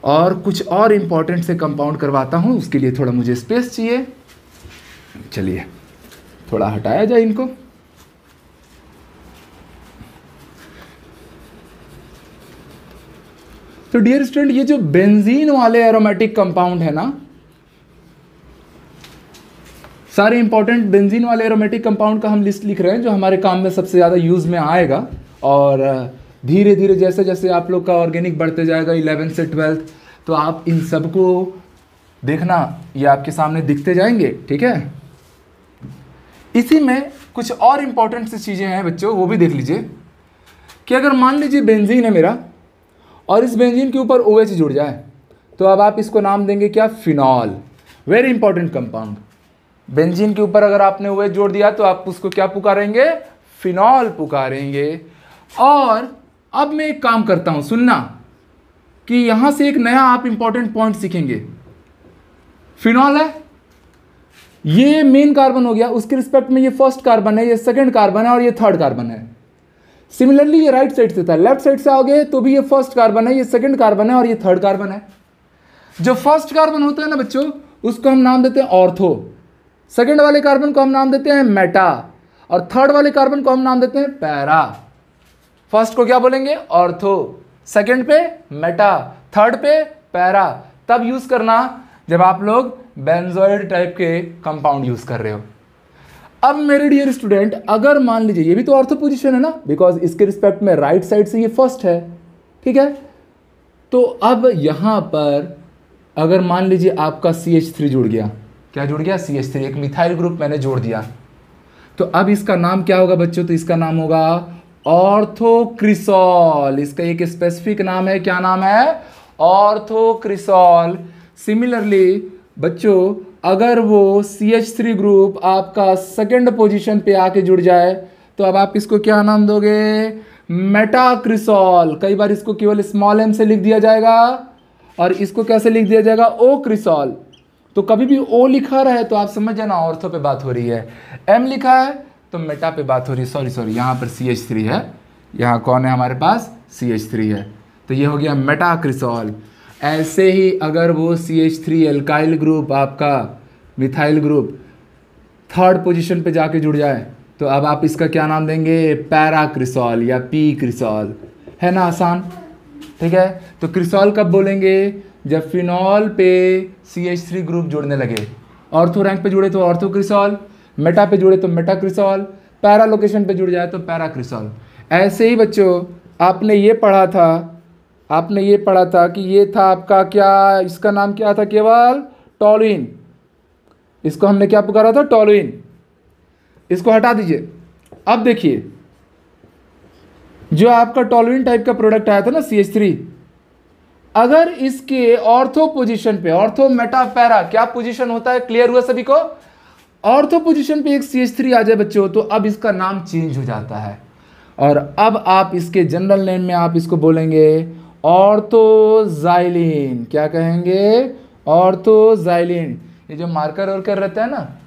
और कुछ और इम्पॉर्टेंट से कंपाउंड करवाता हूँ, उसके लिए थोड़ा मुझे स्पेस चाहिए। चलिए थोड़ा हटाया जाए इनको। तो डियर स्टूडेंट, ये जो बेंजीन वाले एरोमेटिक कंपाउंड है ना, सारे इंपॉर्टेंट बेंजीन वाले एरोमेटिक कंपाउंड का हम लिस्ट लिख रहे हैं जो हमारे काम में सबसे ज़्यादा यूज़ में आएगा। और धीरे धीरे जैसे जैसे आप लोग का ऑर्गेनिक बढ़ते जाएगा 11th से 12th, तो आप इन सबको देखना, ये आपके सामने दिखते जाएंगे। ठीक है, इसी में कुछ और इम्पॉर्टेंट सी चीज़ें हैं बच्चों, वो भी देख लीजिए कि अगर मान लीजिए बेंजीन है मेरा और इस बेंजीन के ऊपर OH जुड़ जाए, तो अब आप इसको नाम देंगे क्या, phenol. Very important compound. Benzene के ऊपर अगर आपने OH जोड़ दिया तो आप उसको क्या पुकारेंगे, फिनॉल पुकारेंगे। और अब मैं एक काम करता हूं, सुनना कि यहां से एक नया आप इंपॉर्टेंट पॉइंट सीखेंगे। फिनॉल है, ये मेन कार्बन हो गया, उसके रिस्पेक्ट में ये फर्स्ट कार्बन है, ये सेकंड कार्बन है और ये थर्ड कार्बन है। सिमिलरली ये राइट साइड से था, लेफ्ट साइड से आओगे तो भी ये फर्स्ट कार्बन है, ये सेकंड कार्बन है और ये थर्ड कार्बन है। जो फर्स्ट कार्बन होता है ना बच्चों, उसको हम नाम देते हैं ऑर्थो, सेकंड वाले कार्बन को हम नाम देते हैं मेटा, और थर्ड वाले कार्बन को हम नाम देते हैं पैरा। फर्स्ट को क्या बोलेंगे, ऑर्थो, सेकंड पे मेटा, थर्ड पे पैरा। तब यूज करना जब आप लोग बेंजोइड टाइप के कंपाउंड यूज कर रहे हो। अब मेरे डियर स्टूडेंट, अगर मान लीजिए ये भी तो ऑर्थो पोजीशन है ना, बिकॉज इसके रिस्पेक्ट में राइट साइड से ये फर्स्ट है। ठीक है, तो अब यहां पर अगर मान लीजिए आपका CH3 जुड़ गया, क्या जुड़ गया, CH3, एक मिथाइल ग्रुप मैंने जोड़ दिया, तो अब इसका नाम क्या होगा बच्चों, तो इसका नाम होगा ऑर्थोक्रिसॉल। इसका एक स्पेसिफिक नाम है, क्या नाम है, ऑर्थोक्रिसॉल। सिमिलरली बच्चों, अगर वो CH3 ग्रुप आपका सेकंड पोजीशन पे आके जुड़ जाए, तो अब आप इसको क्या नाम दोगे, मेटाक्रिसॉल। कई बार इसको केवल स्मॉल m से लिख दिया जाएगा और इसको कैसे लिख दिया जाएगा, ओ क्रिसॉल। तो कभी भी O लिखा रहे तो आप समझ जाना ऑर्थो पे बात हो रही है, M लिखा है तो मेटा पे बात हो रही है। सॉरी यहाँ पर CH3 है, यहाँ कौन है हमारे पास, CH3 है, तो ये हो गया मेटाक्रिसॉल। ऐसे ही अगर वो CH3 एल्काइल ग्रुप आपका मिथाइल ग्रुप थर्ड पोजीशन पे जाके जुड़ जाए, तो अब आप इसका क्या नाम देंगे, पैराक्रिसॉल या पी क्रिसॉल। है ना आसान। ठीक है, तो क्रिसॉल कब बोलेंगे, जब फिनॉल पे CH3 ग्रुप जुड़ने लगे। ऑर्थो रैंक पे जुड़े तो ऑर्थो क्रिसॉल, मेटा पे जुड़े तो मेटा क्रिसॉल, पैरा लोकेशन पे जुड़ जाए तो पैरा क्रिसॉल। ऐसे ही बच्चों आपने ये पढ़ा था कि ये था आपका क्या, इसका नाम क्या था, केवल टॉलुइन। इसको हमने क्या पुकारा था, टॉलुइन। इसको हटा दीजिए। अब देखिए जो आपका टॉलुइन टाइप का प्रोडक्ट आया था ना CH3, अगर इसके ऑर्थो पोजीशन पे, ऑर्थो मेटा पैरा क्या पोजीशन होता है, क्लियर हुआ सभी को। ऑर्थो पोजीशन पे एक CH3 आ जाए बच्चों, तो अब इसका नाम चेंज हो जाता है और अब आप इसके जनरल नेम में आप इसको बोलेंगे ऑर्थोजाइलिन। क्या कहेंगे, ऑर्थोजाइलिन। ये जो मार्कर वर्कर रहता है ना,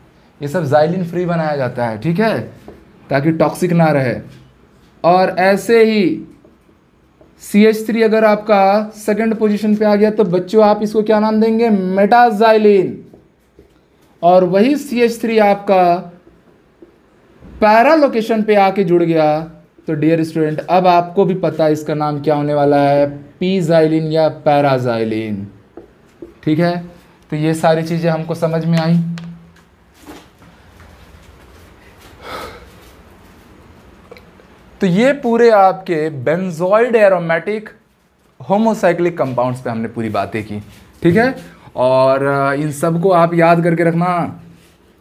ये सब जाइलिन फ्री बनाया जाता है, ठीक है, ताकि टॉक्सिक ना रहे। और ऐसे ही CH3 अगर आपका सेकंड पोजीशन पे आ गया तो बच्चों आप इसको क्या नाम देंगे, मेटाजाइलिन। और वही CH3 आपका पैरा लोकेशन पे आके जुड़ गया तो डियर स्टूडेंट अब आपको भी पता है इसका नाम क्या होने वाला है, पीजाइलिन या पैराजाइलिन। ठीक है, तो ये सारी चीजें हमको समझ में आई। तो ये पूरे आपके बेंजोइड एरोमेटिक होमोसाइक्लिक कंपाउंड्स पे हमने पूरी बातें की। ठीक है, और इन सब को आप याद करके रखना,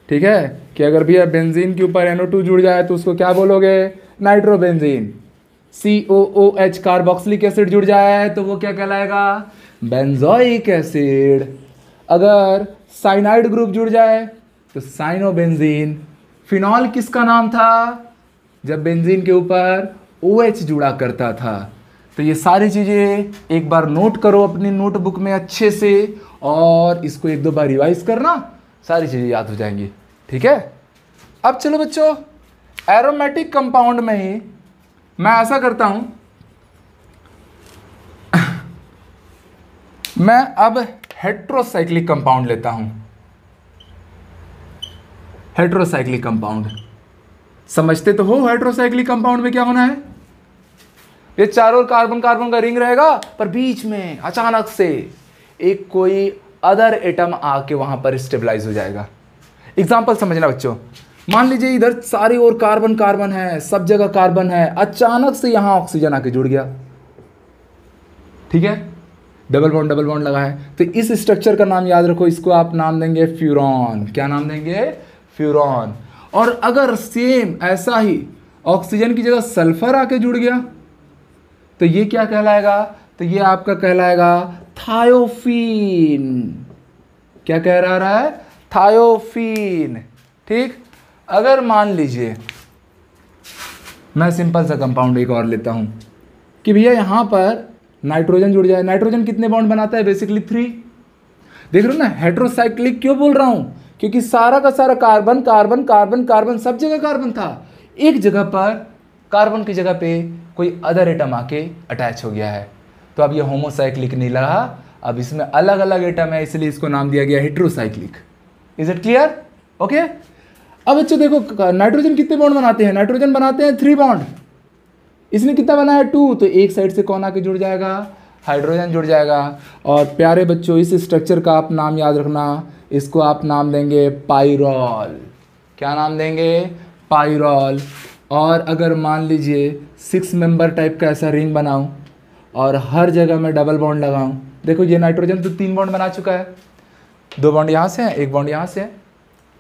ठीक है, कि अगर भैया बेंजीन के ऊपर NO2 जुड़ जाए तो उसको क्या बोलोगे, नाइट्रोबेंजीन। COOH कार्बोक्सिलिक एसिड जुड़ जाए तो वो क्या कहलाएगा, बेंजोइक एसिड। अगर साइनाइड ग्रुप जुड़ जाए तो साइनोबेंजीन। फिनॉल किसका नाम था, जब बेंजीन के ऊपर OH जुड़ा करता था। तो ये सारी चीज़ें एक बार नोट करो अपनी नोटबुक में अच्छे से, और इसको एक दो बार रिवाइज करना, सारी चीज़ें याद हो जाएंगी, ठीक है। अब चलो बच्चों, एरोमेटिक कंपाउंड में ही मैं ऐसा करता हूं, मैं अब हेट्रोसाइक्लिक कंपाउंड लेता हूं। हेट्रोसाइक्लिक कंपाउंड समझते तो हो, हेट्रोसाइक्लिक कंपाउंड में क्या होना है, ये चारों कार्बन कार्बन का रिंग रहेगा, पर बीच में अचानक से एक कोई अदर एटम आके वहां पर स्टेबलाइज हो जाएगा। एग्जांपल समझना बच्चों, मान लीजिए इधर सारी ओर कार्बन कार्बन है, सब जगह कार्बन है, अचानक से यहां ऑक्सीजन आके जुड़ गया, ठीक है, डबल बॉन्ड लगा है। तो इस स्ट्रक्चर का नाम याद रखो, इसको आप नाम देंगे फ्यूरॉन। क्या नाम देंगे, फ्यूरॉन। और अगर सेम ऐसा ही ऑक्सीजन की जगह सल्फर आके जुड़ गया तो ये क्या कहलाएगा, तो ये आपका कहलाएगा थायोफीन। क्या कह रहा है, थायोफीन, ठीक। अगर मान लीजिए मैं सिंपल सा कंपाउंड एक और लेता हूं कि भैया यहां पर नाइट्रोजन जुड़ जाए। नाइट्रोजन कितने बॉन्ड बनाता है, बेसिकली 3। देख रहे हो ना, हेट्रोसाइक्लिक क्यों बोल रहा हूं, क्योंकि सारा का सारा कार्बन कार्बन कार्बन कार्बन, सब जगह कार्बन था, एक जगह पर कार्बन की जगह पे कोई अदर एटम आके अटैच हो गया है। तो अब ये होमोसाइक्लिक नहीं रहा, अब इसमें अलग अलग एटम है, इसलिए इसको नाम दिया गया heterocyclic. Is it clear, okay. अब बच्चों देखो, नाइट्रोजन कितने बॉन्ड बनाते हैं, नाइट्रोजन बनाते हैं 3 बॉन्ड। इसने कितना बनाया 2, तो एक साइड से कौन आके जुड़ जाएगा, हाइड्रोजन जुड़ जाएगा। और प्यारे बच्चों, इस स्ट्रक्चर का आप नाम याद रखना, इसको आप नाम देंगे पाइरॉल। क्या नाम देंगे, पाइरॉल। और अगर मान लीजिए 6 मेंबर टाइप का ऐसा रिंग बनाऊं और हर जगह मैं डबल बॉन्ड लगाऊं, देखो ये नाइट्रोजन तो 3 बॉन्ड बना चुका है, 2 बॉन्ड यहाँ से हैं, 1 बॉन्ड यहाँ से है,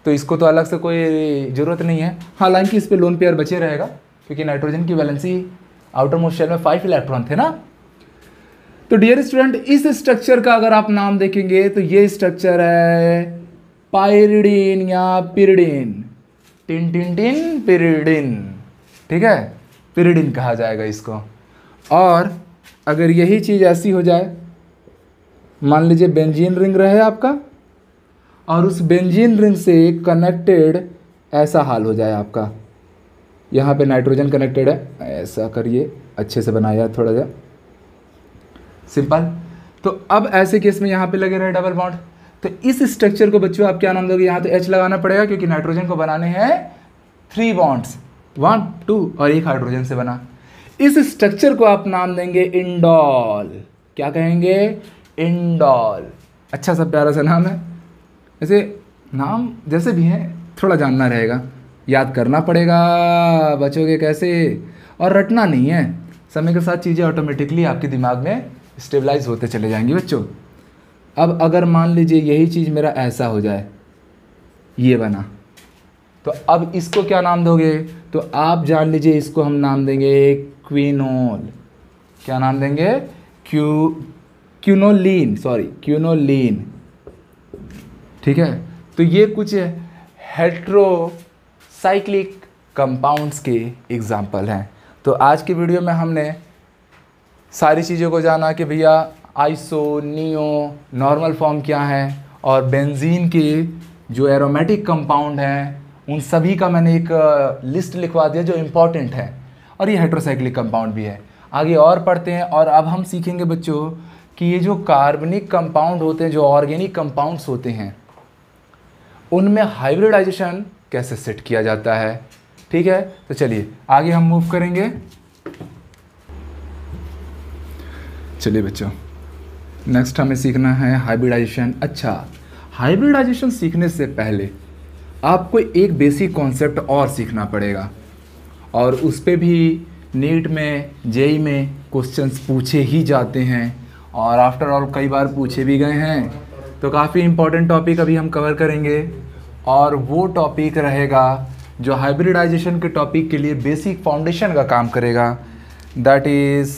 तो इसको तो अलग से कोई ज़रूरत नहीं है। हालांकि इस पर लोन पेयर बचे रहेगा, क्योंकि नाइट्रोजन की वैलेंसी आउटर मोस्ट शेल में 5 इलेक्ट्रॉन थे ना। तो डियर स्टूडेंट, इस स्ट्रक्चर का अगर आप नाम देखेंगे तो ये स्ट्रक्चर है पाइरिडीन या pyridine, tin tin tin pyridine, ठीक है, पिरिडीन कहा जाएगा इसको। और अगर यही चीज़ ऐसी हो जाए, मान लीजिए बेंजीन रिंग रहे आपका, और उस बेंजीन रिंग से कनेक्टेड ऐसा हाल हो जाए आपका, यहाँ पे नाइट्रोजन कनेक्टेड है, ऐसा करिए, अच्छे से बनाया थोड़ा सा सिंपल। तो अब ऐसे केस में यहाँ पे लगे रहे डबल बॉन्ड, तो इस स्ट्रक्चर को बच्चों आप क्या नाम दोगे, यहाँ तो H लगाना पड़ेगा, क्योंकि नाइट्रोजन को बनाने हैं 3 बॉन्ड्स, 1 2 और 1 हाइड्रोजन से बना। इस स्ट्रक्चर को आप नाम देंगे इंडोल। क्या कहेंगे, इंडोल। अच्छा सा प्यारा सा नाम है, ऐसे नाम जैसे भी हैं थोड़ा जानना रहेगा, याद करना पड़ेगा, बचोगे कैसे, और रटना नहीं है। समय के साथ चीज़ें ऑटोमेटिकली आपके दिमाग में स्टेबलाइज होते चले जाएंगी बच्चों। अब अगर मान लीजिए यही चीज़ मेरा ऐसा हो जाए, ये बना, तो अब इसको क्या नाम दोगे, तो आप जान लीजिए इसको हम नाम देंगे क्विनोल। क्या नाम देंगे, क्यूनोलीन, क्यूनोलीन, ठीक है। तो ये कुछ हेट्रोसाइक्लिक कंपाउंड्स के एग्जाम्पल हैं। तो आज की वीडियो में हमने सारी चीज़ों को जाना कि भैया आइसो, नियो, नॉर्मल फॉर्म क्या है, और बेंजीन के जो एरोमेटिक कंपाउंड हैं उन सभी का मैंने एक लिस्ट लिखवा दिया जो इम्पॉर्टेंट है, और ये हेट्रोसाइक्लिक कंपाउंड भी है। आगे और पढ़ते हैं, और अब हम सीखेंगे बच्चों कि ये जो कार्बनिक कंपाउंड होते हैं, जो ऑर्गेनिक कंपाउंड्स होते हैं, उनमें हाइब्रिडाइजेशन कैसे सेट किया जाता है, ठीक है। तो चलिए आगे हम मूव करेंगे। चलिए बच्चों, नेक्स्ट हमें सीखना है हाइब्रिडाइजेशन। अच्छा, हाइब्रिडाइजेशन सीखने से पहले आपको एक बेसिक कॉन्सेप्ट और सीखना पड़ेगा, और उस पर भी नीट में, जेई में क्वेश्चंस पूछे ही जाते हैं, और आफ्टर ऑल कई बार पूछे भी गए हैं। तो काफ़ी इंपॉर्टेंट टॉपिक अभी हम कवर करेंगे और वो टॉपिक रहेगा जो हाइब्रिडाइजेशन के टॉपिक के लिए बेसिक फाउंडेशन का काम करेगा, that is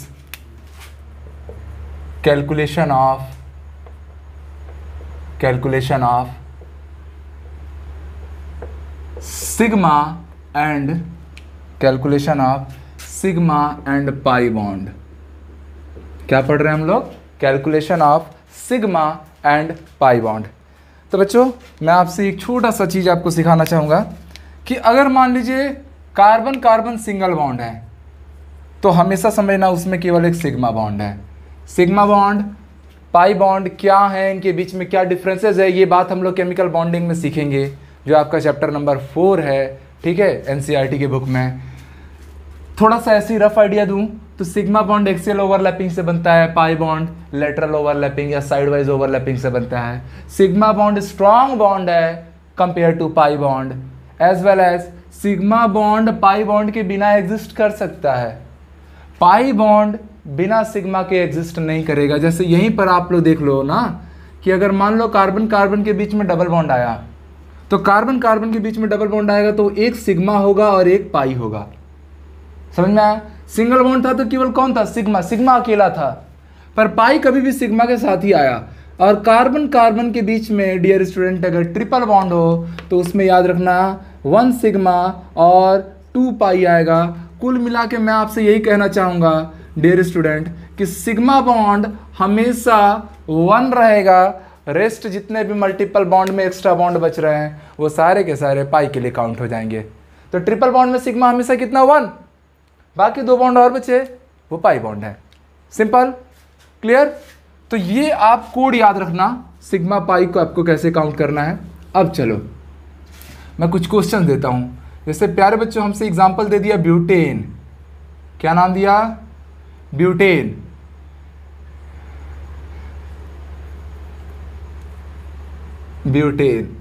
calculation of sigma and pi bond. क्या पढ़ रहे हैं हम लोग? Calculation of sigma and pi bond. तो बच्चों मैं आपसे एक छोटा सा चीज़ आपको सिखाना चाहूँगा कि अगर मान लीजिए कार्बन कार्बन सिंगल बॉन्ड है तो हमेशा समझना उसमें केवल एक सिग्मा बॉन्ड है। सिग्मा बॉन्ड पाई बॉन्ड क्या है, इनके बीच में क्या डिफरेंसेस है, ये बात हम लोग केमिकल बॉन्डिंग में सीखेंगे जो आपका चैप्टर नंबर 4 है, ठीक है, एनसीईआरटी के बुक में। थोड़ा सा ऐसी रफ आइडिया दूं तो सिग्मा बॉन्ड एक्सियल ओवरलैपिंग से बनता है, पाई बॉन्ड लेटरल ओवरलैपिंग या साइडवाइज ओवरलैपिंग से बनता है। सिग्मा बॉन्ड स्ट्रॉन्ग बॉन्ड है compare to pi bond, as well as sigma bond pi bond के बिना एग्जिस्ट कर सकता है, पाई बॉन्ड बिना सिग्मा के एग्जिस्ट नहीं करेगा। जैसे यहीं पर आप लोग देख लो ना कि अगर मान लो कार्बन कार्बन के बीच में डबल बॉन्ड आया तो कार्बन कार्बन के बीच में डबल बॉन्ड आएगा तो एक सिग्मा होगा और एक पाई होगा। समझ में आया? सिंगल बॉन्ड था तो केवल कौन था? सिग्मा, सिग्मा अकेला था, पर पाई कभी भी सिग्मा के साथ ही आया। और कार्बन कार्बन के बीच में डियर स्टूडेंट अगर ट्रिपल बॉन्ड हो तो उसमें याद रखना 1 सिग्मा और 2 पाई आएगा। कुल मिला के मैं आपसे यही कहना चाहूँगा डियर स्टूडेंट कि सिग्मा बॉन्ड हमेशा 1 रहेगा, रेस्ट जितने भी मल्टीपल बॉन्ड में एक्स्ट्रा बॉन्ड बच रहे हैं वो सारे के सारे पाई के लिए काउंट हो जाएंगे। तो ट्रिपल बॉन्ड में सिग्मा हमेशा कितना 1, बाकी 2 बॉन्ड और बचे वो पाई बॉन्ड है। Simple, clear? तो ये आप कोड याद रखना सिग्मा पाई को आपको कैसे काउंट करना है। अब चलो मैं कुछ क्वेश्चन देता हूं। जैसे प्यारे बच्चों हमसे एग्जांपल दे दिया ब्यूटेन, क्या नाम दिया? ब्यूटेन। ब्यूटेन,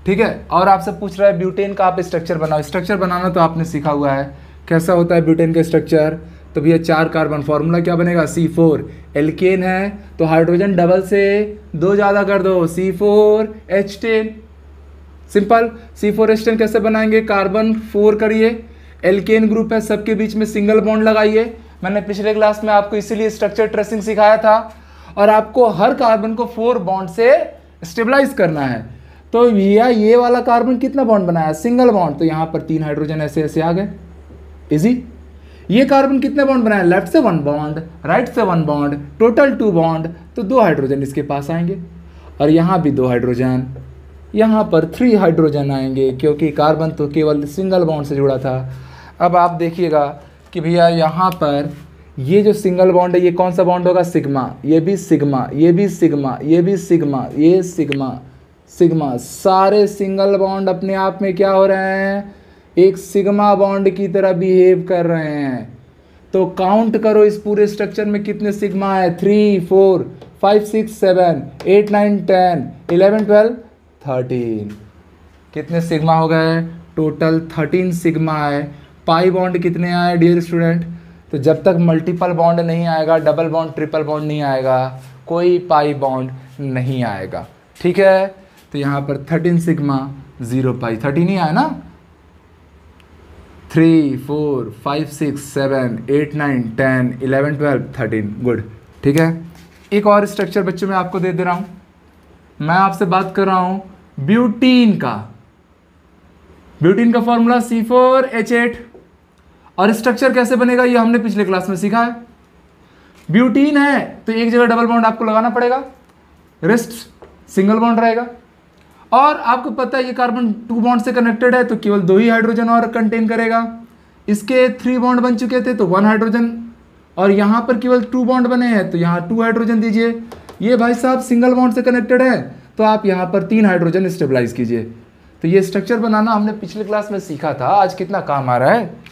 ठीक है, और आपसे पूछ रहा है ब्यूटेन का आप स्ट्रक्चर बनाओ। स्ट्रक्चर बनाना तो आपने सीखा हुआ है, कैसा होता है ब्यूटेन का स्ट्रक्चर? तो भैया 4 कार्बन, फॉर्मूला क्या बनेगा? C4। एल्केन है तो हाइड्रोजन डबल से 2 ज़्यादा कर दो, C4H10। सिंपल। C4H10 कैसे बनाएंगे? कार्बन 4 करिए, एल्केन ग्रुप है, सबके बीच में सिंगल बॉन्ड लगाइए। मैंने पिछले क्लास में आपको इसीलिए स्ट्रक्चर ट्रेसिंग सिखाया था और आपको हर कार्बन को 4 बॉन्ड से स्टेबलाइज करना है। तो भैया ये वाला कार्बन कितना बॉन्ड बनाया? सिंगल बॉन्ड, तो यहाँ पर 3 हाइड्रोजन ऐसे ऐसे आ गए, इजी। ये कार्बन कितने बॉन्ड बनाया? लेफ्ट से 1 बॉन्ड, राइट से 1 बॉन्ड, टोटल 2 बॉन्ड, तो 2 हाइड्रोजन इसके पास आएंगे। और यहाँ भी 2 हाइड्रोजन, यहाँ पर 3 हाइड्रोजन आएंगे क्योंकि कार्बन तो केवल सिंगल बॉन्ड से जुड़ा था। अब आप देखिएगा कि भैया यहाँ पर ये जो सिंगल बॉन्ड है ये कौन सा बॉन्ड होगा? सिग्मा। ये भी सिग्मा, ये भी सिग्मा, ये भी सिग्मा, ये सिग्मा, सिग्मा, सारे सिंगल बॉन्ड अपने आप में क्या हो रहे हैं? एक सिग्मा बॉन्ड की तरह बिहेव कर रहे हैं। तो काउंट करो इस पूरे स्ट्रक्चर में कितने सिग्मा है? 3, 4, 5, 6, 7, 8, 9, 10, 11, 12, 13। कितने सिग्मा हो गए? टोटल 13 सिग्मा है। पाई बॉन्ड कितने आए डियर स्टूडेंट? तो जब तक मल्टीपल बॉन्ड नहीं आएगा, डबल बॉन्ड ट्रिपल बॉन्ड नहीं आएगा, कोई पाई बॉन्ड नहीं आएगा, ठीक है। तो यहाँ पर 13 सिग्मा 0 पाई, 13 ही आया ना? 3, 4, 5, 6, 7, 8, 9, 10, 11, 12, 13, गुड, ठीक है। एक और स्ट्रक्चर बच्चों मैं आपको दे रहा हूँ। मैं आपसे बात कर रहा हूँ ब्यूटीन का। ब्यूटीन का फॉर्मूला C4H8 और स्ट्रक्चर कैसे बनेगा ये हमने पिछले क्लास में सीखा है। ब्यूटीन है तो एक जगह डबल बॉन्ड आपको लगाना पड़ेगा, रेस्ट सिंगल बॉन्ड रहेगा। और आपको पता है ये कार्बन 2 बॉन्ड से कनेक्टेड है तो केवल 2 ही हाइड्रोजन और कंटेन करेगा। इसके 3 बॉन्ड बन चुके थे तो 1 हाइड्रोजन, और यहाँ पर केवल 2 बॉन्ड बने हैं तो यहाँ 2 हाइड्रोजन दीजिए। ये भाई साहब सिंगल बॉन्ड से कनेक्टेड है तो आप यहाँ पर 3 हाइड्रोजन स्टेबलाइज कीजिए। तो ये स्ट्रक्चर बनाना हमने पिछले क्लास में सीखा था, आज कितना काम आ रहा है।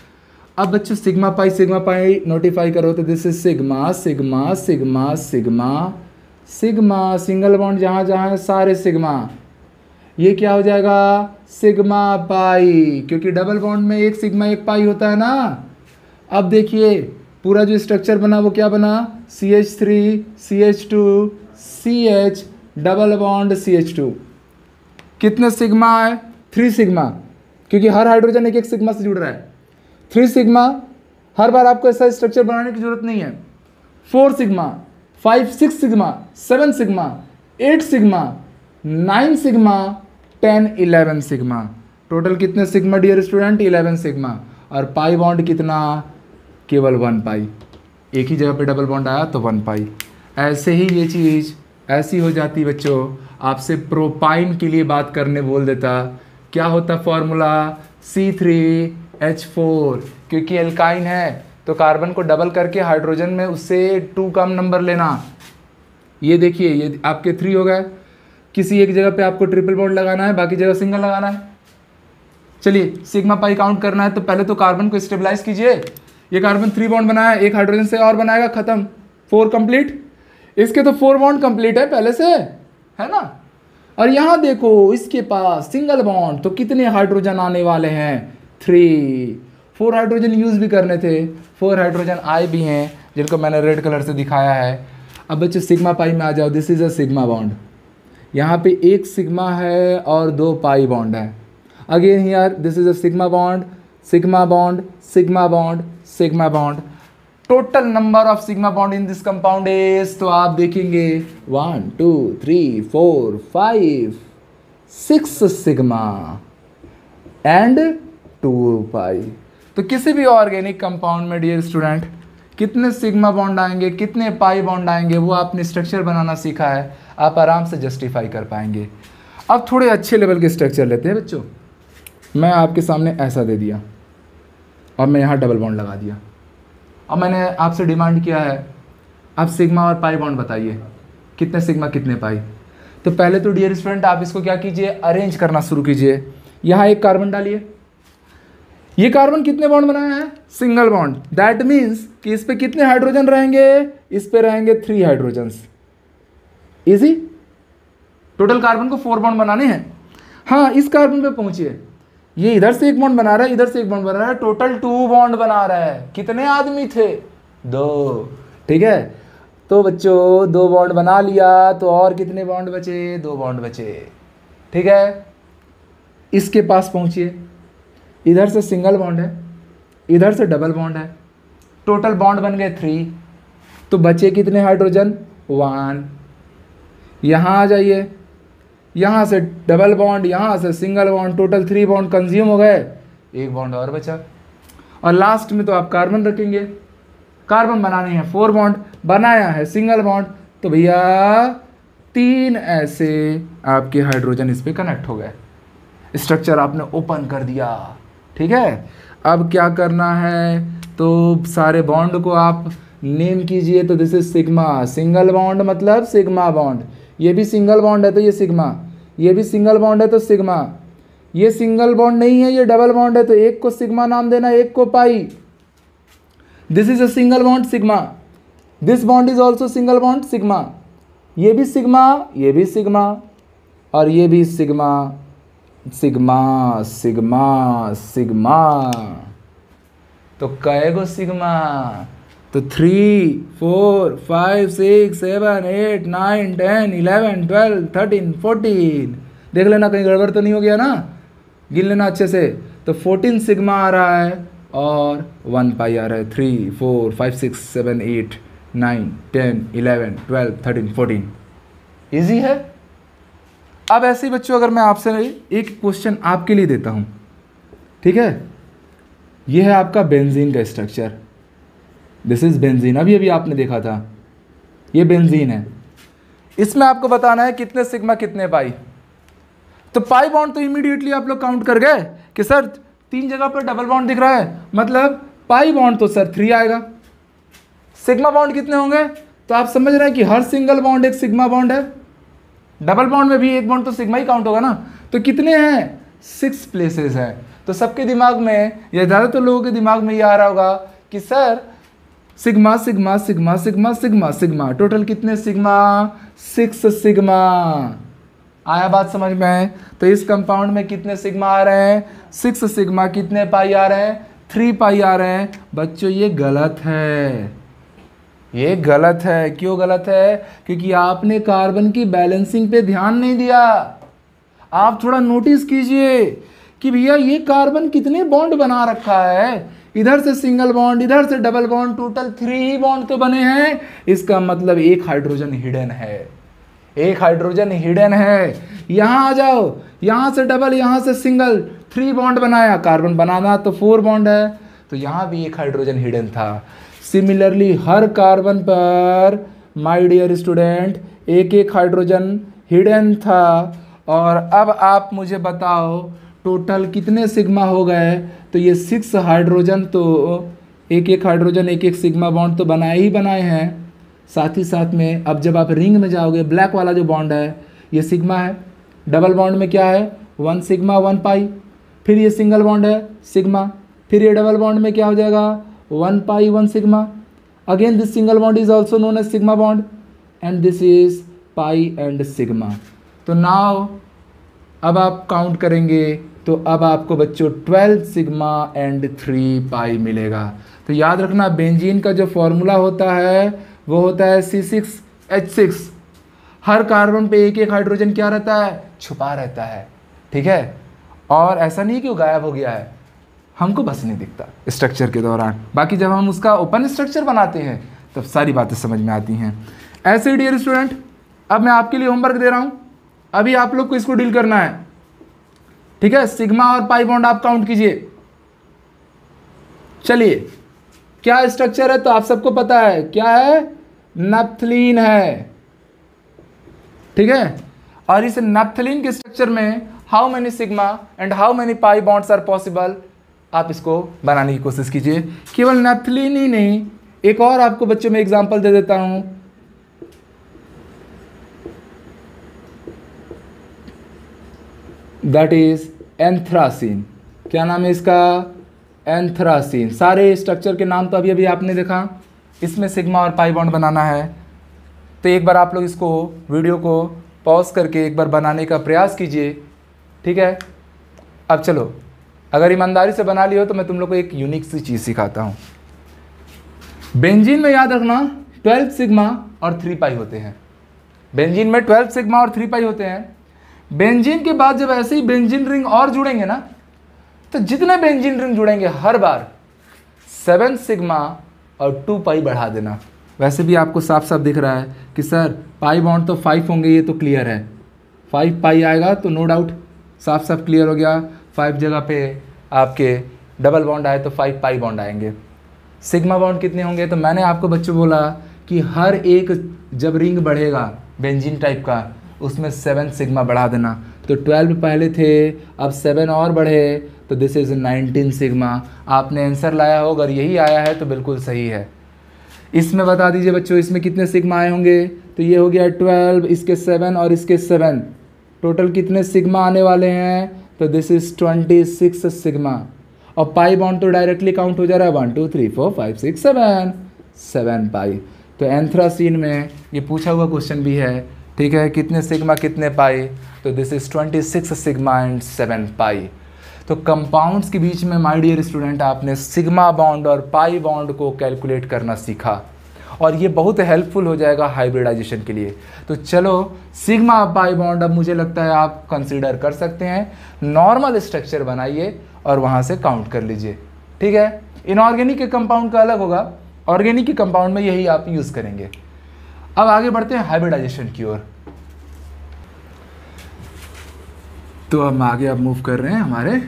अब बच्चों सिग्मा पाई नोटिफाई करो तो this is sigma sigma sigma sigma sigma, single bond जहाँ जहाँ है सारे सिग्मा। ये क्या हो जाएगा? सिग्मा पाई, क्योंकि डबल बॉन्ड में एक सिग्मा एक पाई होता है ना। अब देखिए पूरा जो स्ट्रक्चर बना वो क्या बना? CH3 CH2 CH double bond CH2, कितने सिग्मा है? 3 सिग्मा, क्योंकि हर हाइड्रोजन एक एक सिग्मा से जुड़ रहा है। 3 सिग्मा, हर बार आपको ऐसा स्ट्रक्चर बनाने की जरूरत नहीं है। 4 sigma, 5 6 sigma, 7 sigma, 8 sigma, 9 sigma, 10 11 sigma. Total कितने सिग्मा डियर स्टूडेंट? 11 सिग्मा। और पाई बॉन्ड कितना? केवल 1 पाई। एक ही जगह पे डबल बॉन्ड आया तो 1 पाई। ऐसे ही ये चीज़ ऐसी हो जाती बच्चों, आपसे प्रोपाइन के लिए बात करने बोल देता, क्या होता फॉर्मूला? C3H4, क्योंकि एल्काइन है तो कार्बन को डबल करके हाइड्रोजन में उससे 2 कम नंबर लेना। ये देखिए, ये आपके 3 हो गए। किसी एक जगह पे आपको ट्रिपल बॉन्ड लगाना है, बाकी जगह सिंगल लगाना है। चलिए सिग्मा पाई काउंट करना है, तो पहले तो कार्बन को स्टेबलाइज कीजिए। ये कार्बन 3 बॉन्ड बनाया, एक हाइड्रोजन से और बनाएगा, खत्म, 4 कंप्लीट। इसके तो 4 बॉन्ड कंप्लीट है पहले से, है ना। और यहाँ देखो इसके पास सिंगल बॉन्ड, तो कितने हाइड्रोजन आने वाले हैं? 3। 4 हाइड्रोजन यूज भी करने थे, 4 हाइड्रोजन आए भी हैं, जिनको मैंने रेड कलर से दिखाया है। अब बच्चों सिग्मा पाई में आ जाओ। This is a sigma bond, यहाँ पे 1 सिग्मा है और 2 पाई बॉन्ड है। Again here this is a sigma bond, sigma bond, sigma bond, sigma bond. Total number of sigma bond in this compound is, तो आप देखेंगे 1 2 3 4 5 6 सिग्मा एंड 2 पाई। तो किसी भी ऑर्गेनिक कंपाउंड में डियर स्टूडेंट कितने सिग्मा बॉन्ड आएंगे, कितने पाई बॉन्ड आएंगे, वो आपने स्ट्रक्चर बनाना सीखा है, आप आराम से जस्टिफाई कर पाएंगे। अब थोड़े अच्छे लेवल के स्ट्रक्चर लेते हैं बच्चों। मैं आपके सामने ऐसा दे दिया और मैं यहाँ डबल बॉन्ड लगा दिया। अब मैंने आपसे डिमांड किया है आप सिग्मा और पाई बॉन्ड बताइए, कितने सिग्मा कितने पाई। तो पहले तो डियर स्टूडेंट आप इसको क्या कीजिए, अरेंज करना शुरू कीजिए। यहाँ एक कार्बन डालिए, ये कार्बन कितने बॉन्ड बनाया है? Single bond. दैट मीन्स कि इस पे कितने हाइड्रोजन रहेंगे? इस पे रहेंगे 3 हाइड्रोजन्स। इजी। टोटल कार्बन को 4 बॉन्ड बनाने हैं। हाँ, इस कार्बन पे पहुंचिए, ये इधर से एक बॉन्ड बना रहा है, इधर से एक बॉन्ड बना रहा है, टोटल 2 बॉन्ड बना रहा है। कितने आदमी थे? 2। ठीक है, तो बच्चों 2 बॉन्ड बना लिया, तो और कितने बॉन्ड बचे? 2 बॉन्ड बचे। ठीक है, इसके पास पहुंचिए, इधर से सिंगल बॉन्ड है, इधर से डबल बॉन्ड है, टोटल बॉन्ड बन गए 3। तो बचे कितने हाइड्रोजन? 1। यहाँ आ जाइए, यहाँ से डबल बॉन्ड, यहाँ से single bond, total 3 bond consume हो गए, 1 बॉन्ड और बचा। और लास्ट में तो आप कार्बन रखेंगे, कार्बन बनाने हैं 4 बॉन्ड, बनाया है सिंगल बॉन्ड, तो भैया 3 ऐसे आपके हाइड्रोजन इस पर कनेक्ट हो गए। स्ट्रक्चर आपने ओपन कर दिया। ठीक है, अब क्या करना है, तो सारे बॉन्ड को आप नेम कीजिए। तो this is sigma, single bond मतलब सिग्मा बॉन्ड, ये भी सिंगल बॉन्ड है तो ये सिग्मा, ये भी सिंगल बॉन्ड है तो सिग्मा, ये सिंगल बॉन्ड नहीं है, ये डबल बॉन्ड है, तो एक को सिग्मा नाम देना, एक को pi. This is a single bond sigma, this bond is also single bond sigma, ये भी सिग्मा, ये भी सिग्मा, और ये भी सिग्मा, सिग्मा सिग्मा सिग्मा। तो कएगो सिग्मा? तो 3 4 5 6 7 8 9 10 11 12 13 14। देख लेना कहीं गड़बड़ तो नहीं हो गया ना, गिन लेना अच्छे से। तो 14 सिग्मा आ रहा है और 1 पाई आ रहा है। 3 4 5 6 7 8 9 10 11 12 13 14। ईजी है। अब ऐसे ही बच्चों, अगर मैं आपसे एक क्वेश्चन आपके लिए देता हूँ, ठीक है, यह है आपका बेंजीन का स्ट्रक्चर। दिस इज बेंजीन, अभी अभी आपने देखा था, ये बेंजीन है। इसमें आपको बताना है कितने सिग्मा कितने पाई। तो पाई बॉन्ड तो इमीडिएटली आप लोग काउंट कर गए कि सर 3 जगह पर डबल बॉन्ड दिख रहा है, मतलब पाई बॉन्ड तो सर 3 आएगा। सिग्मा बॉन्ड कितने होंगे? तो आप समझ रहे हैं कि हर सिंगल बॉन्ड एक सिग्मा बॉन्ड है, डबल बॉन्ड में भी एक बॉन्ड तो सिग्मा ही काउंट होगा ना। तो कितने हैं? 6 प्लेसेस हैं। तो सबके दिमाग में या ज़्यादातर लोगों के दिमाग में ये आ रहा होगा कि sir sigma sigma sigma sigma sigma sigma, total कितने सिग्मा? 6 सिग्मा। आया बात समझ में? तो इस कंपाउंड में कितने सिग्मा आ रहे हैं? 6 सिग्मा। कितने पाई आ रहे हैं? 3 पाई आ रहे हैं। बच्चों ये गलत है, ये गलत है। क्यों गलत है? क्योंकि आपने कार्बन की बैलेंसिंग पे ध्यान नहीं दिया। आप थोड़ा नोटिस कीजिए कि भैया ये कार्बन कितने बॉन्ड बना रखा है, इधर से सिंगल बॉन्ड, इधर से डबल बॉन्ड, टोटल 3 ही बॉन्ड तो बने हैं। इसका मतलब एक हाइड्रोजन हिडन है, एक हाइड्रोजन हिडन है। यहां आ जाओ, यहां से डबल, यहां से सिंगल, 3 बॉन्ड बनाया, कार्बन बनाना तो 4 बॉन्ड है, तो यहां भी एक हाइड्रोजन हिडन था। सिमिलरली हर कार्बन पर माय डियर स्टूडेंट एक एक हाइड्रोजन हिडन था। और अब आप मुझे बताओ टोटल कितने सिग्मा हो गए? तो ये 6 हाइड्रोजन, तो एक एक हाइड्रोजन एक एक सिग्मा बॉन्ड तो बनाए ही बनाए हैं। साथ ही साथ में अब जब आप रिंग में जाओगे, ब्लैक वाला जो बॉन्ड है ये सिग्मा है, डबल बॉन्ड में क्या है 1 सिग्मा 1 पाई, फिर ये सिंगल बॉन्ड है सिग्मा, फिर ये डबल बॉन्ड में क्या हो जाएगा 1 pi 1 sigma. Again this single bond is also known as sigma bond and this is pi and sigma. तो नाउ अब आप काउंट करेंगे तो अब आपको बच्चों 12 सिग्मा एंड 3 पाई मिलेगा। तो याद रखना बेंजीन का जो फॉर्मूला होता है वो होता है C6H6। हर कार्बन पे एक एक हाइड्रोजन क्या रहता है, छुपा रहता है, ठीक है। और ऐसा नहीं कि वो गायब हो गया है, हमको बस नहीं दिखता स्ट्रक्चर के दौरान, बाकी जब हम उसका ओपन स्ट्रक्चर बनाते हैं तब सारी बातें समझ में आती हैं। ऐसे डियर स्टूडेंट, अब मैं आपके लिए होमवर्क दे रहा हूँ, अभी आप लोग को इसको डील करना है, ठीक है। सिग्मा और पाई बॉन्ड आप काउंट कीजिए। चलिए, क्या स्ट्रक्चर है तो आप सबको पता है क्या है, नैप्थलीन है, ठीक है। और इस नैप्थलीन के स्ट्रक्चर में how many sigma and how many pi bonds are possible, आप इसको बनाने की कोशिश कीजिए। केवल नैप्थलीन ही नहीं, एक और आपको बच्चों में एग्जांपल दे देता हूं, दैट इज एंथ्रासीन। क्या नाम है इसका, एंथ्रासीन। सारे स्ट्रक्चर के नाम तो अभी अभी आपने देखा, इसमें सिग्मा और पाई बॉन्ड बनाना है। तो एक बार आप लोग इसको वीडियो को पॉज करके एक बार बनाने का प्रयास कीजिए, ठीक है। अब चलो, अगर ईमानदारी से बना लियो तो मैं तुम लोग को एक यूनिक सी चीज़ सिखाता हूँ। बेंजीन में याद रखना 12 सिग्मा और 3 पाई होते हैं। बेंजीन में 12 सिग्मा और 3 पाई होते हैं। बेंजीन के बाद जब ऐसे ही बेंजीन रिंग और जुड़ेंगे ना, तो जितने बेंजीन रिंग जुड़ेंगे हर बार 7 सिग्मा और 2 पाई बढ़ा देना। वैसे भी आपको साफ साफ दिख रहा है कि सर पाई बॉन्ड तो 5 होंगे, ये तो क्लियर है, 5 पाई आएगा तो नो डाउट साफ साफ क्लियर हो गया। 5 जगह पे आपके डबल बॉन्ड आए तो 5 पाई बॉन्ड आएंगे। सिग्मा बॉन्ड कितने होंगे, तो मैंने आपको बच्चों बोला कि हर एक जब रिंग बढ़ेगा बेंजीन टाइप का, उसमें 7 सिग्मा बढ़ा देना। तो 12 पहले थे, अब 7 और बढ़े, तो दिस इज़ 19 सिग्मा। आपने आंसर लाया हो, अगर यही आया है तो बिल्कुल सही है। इसमें बता दीजिए बच्चों, इसमें कितने सिग्मा आए होंगे, तो ये हो गया 12, इसके 7 और इसके 7, टोटल कितने सिग्मा आने वाले हैं, तो दिस इज 26 सिग्मा। और पाई बॉन्ड तो डायरेक्टली काउंट हो जा रहा है, 1 2 3 4 5 6 7 पाई। तो एंथ्रासीन में ये पूछा हुआ क्वेश्चन भी है, ठीक है, कितने सिग्मा कितने पाई, तो दिस इज 26 सिग्मा एंड 7 पाई। तो कंपाउंड्स के बीच में माय डियर स्टूडेंट आपने सिग्मा बॉन्ड और पाई बॉन्ड को कैलकुलेट करना सीखा, और ये बहुत हेल्पफुल हो जाएगा हाइब्रिडाइजेशन के लिए। तो चलो, सिग्मा पाई बॉन्ड अब मुझे लगता है आप कंसीडर कर सकते हैं। नॉर्मल स्ट्रक्चर बनाइए और वहाँ से काउंट कर लीजिए, ठीक है। इनऑर्गेनिक के कंपाउंड का अलग होगा, ऑर्गेनिक के कंपाउंड में यही आप यूज़ करेंगे। अब आगे बढ़ते हैं हाइब्रिडाइजेशन की ओर। तो हम आगे अब मूव कर रहे हैं हमारे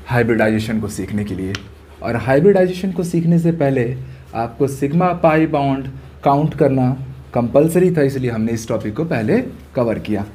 हाइब्रिडाइजेशन को सीखने के लिए। और हाइब्रिडाइजेशन को सीखने से पहले आपको सिग्मा पाई बॉन्ड काउंट करना कंपलसरी था, इसलिए हमने इस टॉपिक को पहले कवर किया।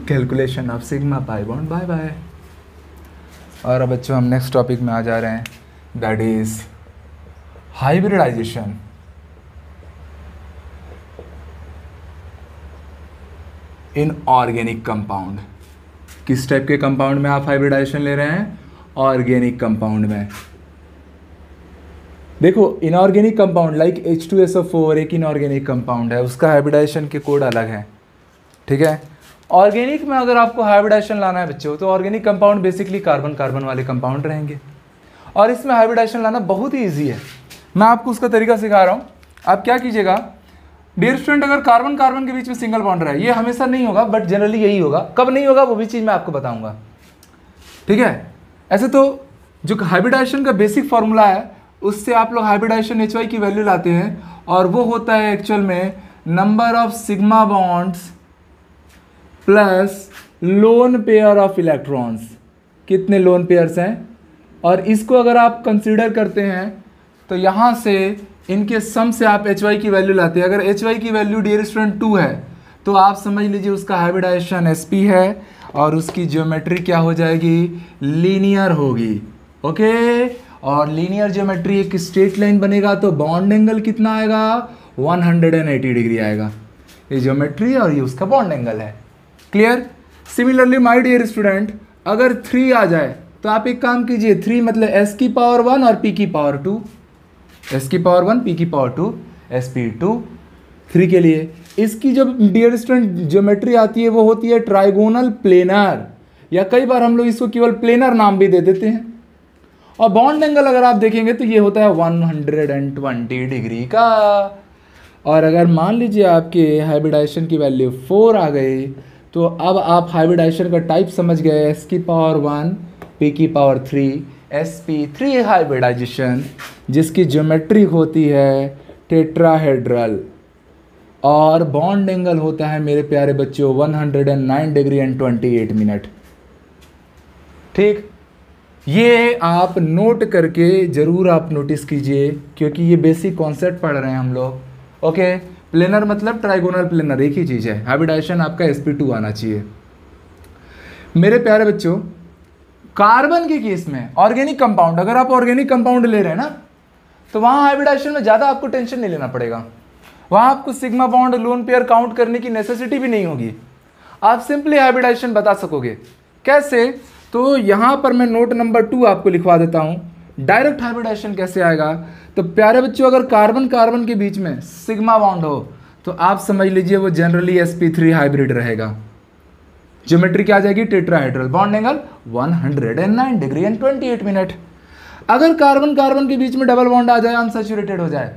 Calculation of sigma pi bond, bye bye. और अब बच्चों हम नेक्स्ट टॉपिक में आ जा रहे हैं, that is hybridization. In organic compound. किस टाइप के कंपाउंड में आप हाइब्रिडाइजेशन ले रहे हैं? ऑर्गेनिक कंपाउंड में। देखो इनऑर्गेनिक कंपाउंड लाइक H2SO4 एक इनऑर्गेनिक कंपाउंड है, उसका हाइब्रिडाइजेशन के कोड अलग है, ठीक है। ऑर्गेनिक में अगर आपको हाइब्रिडाइजेशन लाना है बच्चों, तो organic compound basically carbon carbon वाले कंपाउंड रहेंगे, और इसमें हाइब्रिडाइजेशन लाना बहुत ही ईजी है। मैं आपको उसका तरीका सिखा रहा हूँ। आप क्या कीजिएगा डियर स्टूडेंट, अगर कार्बन कार्बन के बीच में सिंगल बॉन्ड रहे, ये हमेशा नहीं होगा बट जनरली यही होगा, कब नहीं होगा वो भी चीज़ मैं आपको बताऊंगा, ठीक है। ऐसे तो जो हाइब्रिडाइजेशन का बेसिक फॉर्मूला है, उससे आप लोग हाइब्रिडाइजेशन HY की वैल्यू लाते हैं, और वो होता है एक्चुअल में number of sigma bonds plus lone pair of electrons. कितने लोन पेयर्स हैं, और इसको अगर आप कंसीडर करते हैं तो यहाँ से इनके सम से आप HY की वैल्यू लाते हैं। अगर HY की वैल्यू डियर स्टूडेंट 2 है, तो आप समझ लीजिए उसका हाइब्रिडाइजेशन SP है, और उसकी ज्योमेट्री क्या हो जाएगी? लीनियर होगी, ओके। और लीनियर ज्योमेट्री एक स्ट्रेट लाइन बनेगा, तो बॉन्ड एंगल कितना आएगा? 180 डिग्री आएगा। ये ज्योमेट्री और ये उसका बॉन्ड एंगल है, clear. Similarly my dear student, अगर 3 आ जाए तो आप एक काम कीजिए, 3 मतलब S की पावर 1 और P की पावर 2, S की पावर 1 P की पावर 2 sp2 3 के लिए। इसकी जो डियर स्टूडेंट ज्योमेट्री आती है वो होती है ट्राइगोनल प्लेनर, या कई बार हम लोग इसको केवल प्लेनर नाम भी दे देते हैं। और बॉन्ड एंगल अगर आप देखेंगे तो ये होता है 120 डिग्री का। और अगर मान लीजिए आपके हाइब्रिडाइजेशन की वैल्यू 4 आ गई, तो अब आप हाइब्रिडाइजेशन का टाइप समझ गए, S की पावर 1 P की पावर 3 sp3 हाइब्रिडाइजेशन, जिसकी ज्योमेट्री होती है टेट्राहेड्रल, और बॉन्ड एंगल होता है मेरे प्यारे बच्चों 109 डिग्री एंड 28 मिनट, ठीक। ये आप नोट करके ज़रूर आप नोटिस कीजिए, क्योंकि ये बेसिक कॉन्सेप्ट पढ़ रहे हैं हम लोग, ओके। प्लेनर मतलब ट्राइगोनल प्लेनर, एक ही चीज़ है। हाइब्रिडाइजेशन आपका sp2 आना चाहिए। मेरे प्यारे बच्चों, कार्बन के केस में ऑर्गेनिक कंपाउंड, अगर आप ऑर्गेनिक कंपाउंड ले रहे हैं ना, तो वहाँ हाइब्रिडाइजेशन में ज़्यादा आपको टेंशन नहीं लेना पड़ेगा। वहाँ आपको sigma bond lone pair count करने की नेसेसिटी भी नहीं होगी। आप सिंपली हाइब्रिडाइजेशन बता सकोगे। कैसे? तो यहाँ पर मैं नोट नंबर 2 आपको लिखवा देता हूँ। डायरेक्ट हाइब्रिडाइजेशन कैसे आएगा? तो प्यारे बच्चों, अगर कार्बन कार्बन के बीच में सिग्मा बॉन्ड हो, तो आप समझ लीजिए वो जनरली sp3 हाइब्रिड रहेगा। ज्योमेट्री क्या आ जाएगी? Tetrahedral, bond angle 109 degree and 28 minute. अगर कार्बन कार्बन के बीच में डबल बॉन्ड आ जाए, अनसैचुरेटेड हो जाए,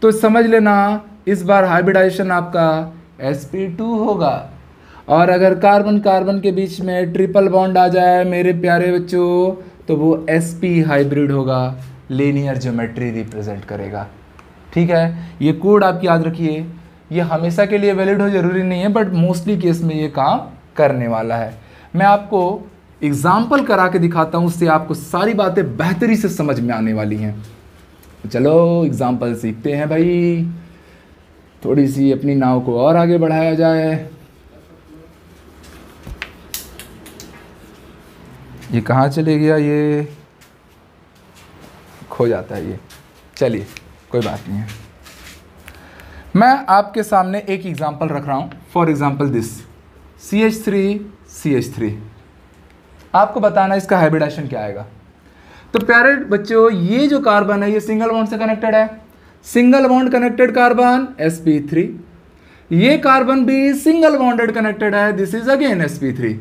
तो समझ लेना इस बार हाइब्रिडाइजेशन आपका sp2 होगा। और अगर कार्बन कार्बन के बीच में ट्रिपल बॉन्ड आ जाए मेरे प्यारे बच्चों, तो वो sp हाइब्रिड होगा, लीनियर ज्योमेट्री रिप्रेजेंट करेगा, ठीक है। ये कोड आप याद रखिए, ये हमेशा के लिए वैलिड हो जरूरी नहीं है, बट मोस्टली केस में ये काम करने वाला है। मैं आपको एग्जाम्पल करा के दिखाता हूँ, उससे आपको सारी बातें बेहतरी से समझ में आने वाली हैं। चलो एग्जाम्पल सीखते हैं भाई, थोड़ी सी अपनी नाव को और आगे बढ़ाया जाए। ये कहाँ चले गया? ये खो जाता है ये। चलिए कोई बात नहीं है। मैं आपके सामने एक एग्जाम्पल रख रहा हूँ। फॉर एग्जाम्पल दिस CH3 आपको बताना इसका हाइब्रिडाइजेशन क्या आएगा। तो प्यारे बच्चों, ये जो कार्बन है ये सिंगल बॉन्ड से कनेक्टेड है, single bond connected carbon sp3। ये कार्बन भी सिंगल बॉन्डेड कनेक्टेड है, दिस इज अगेन sp3।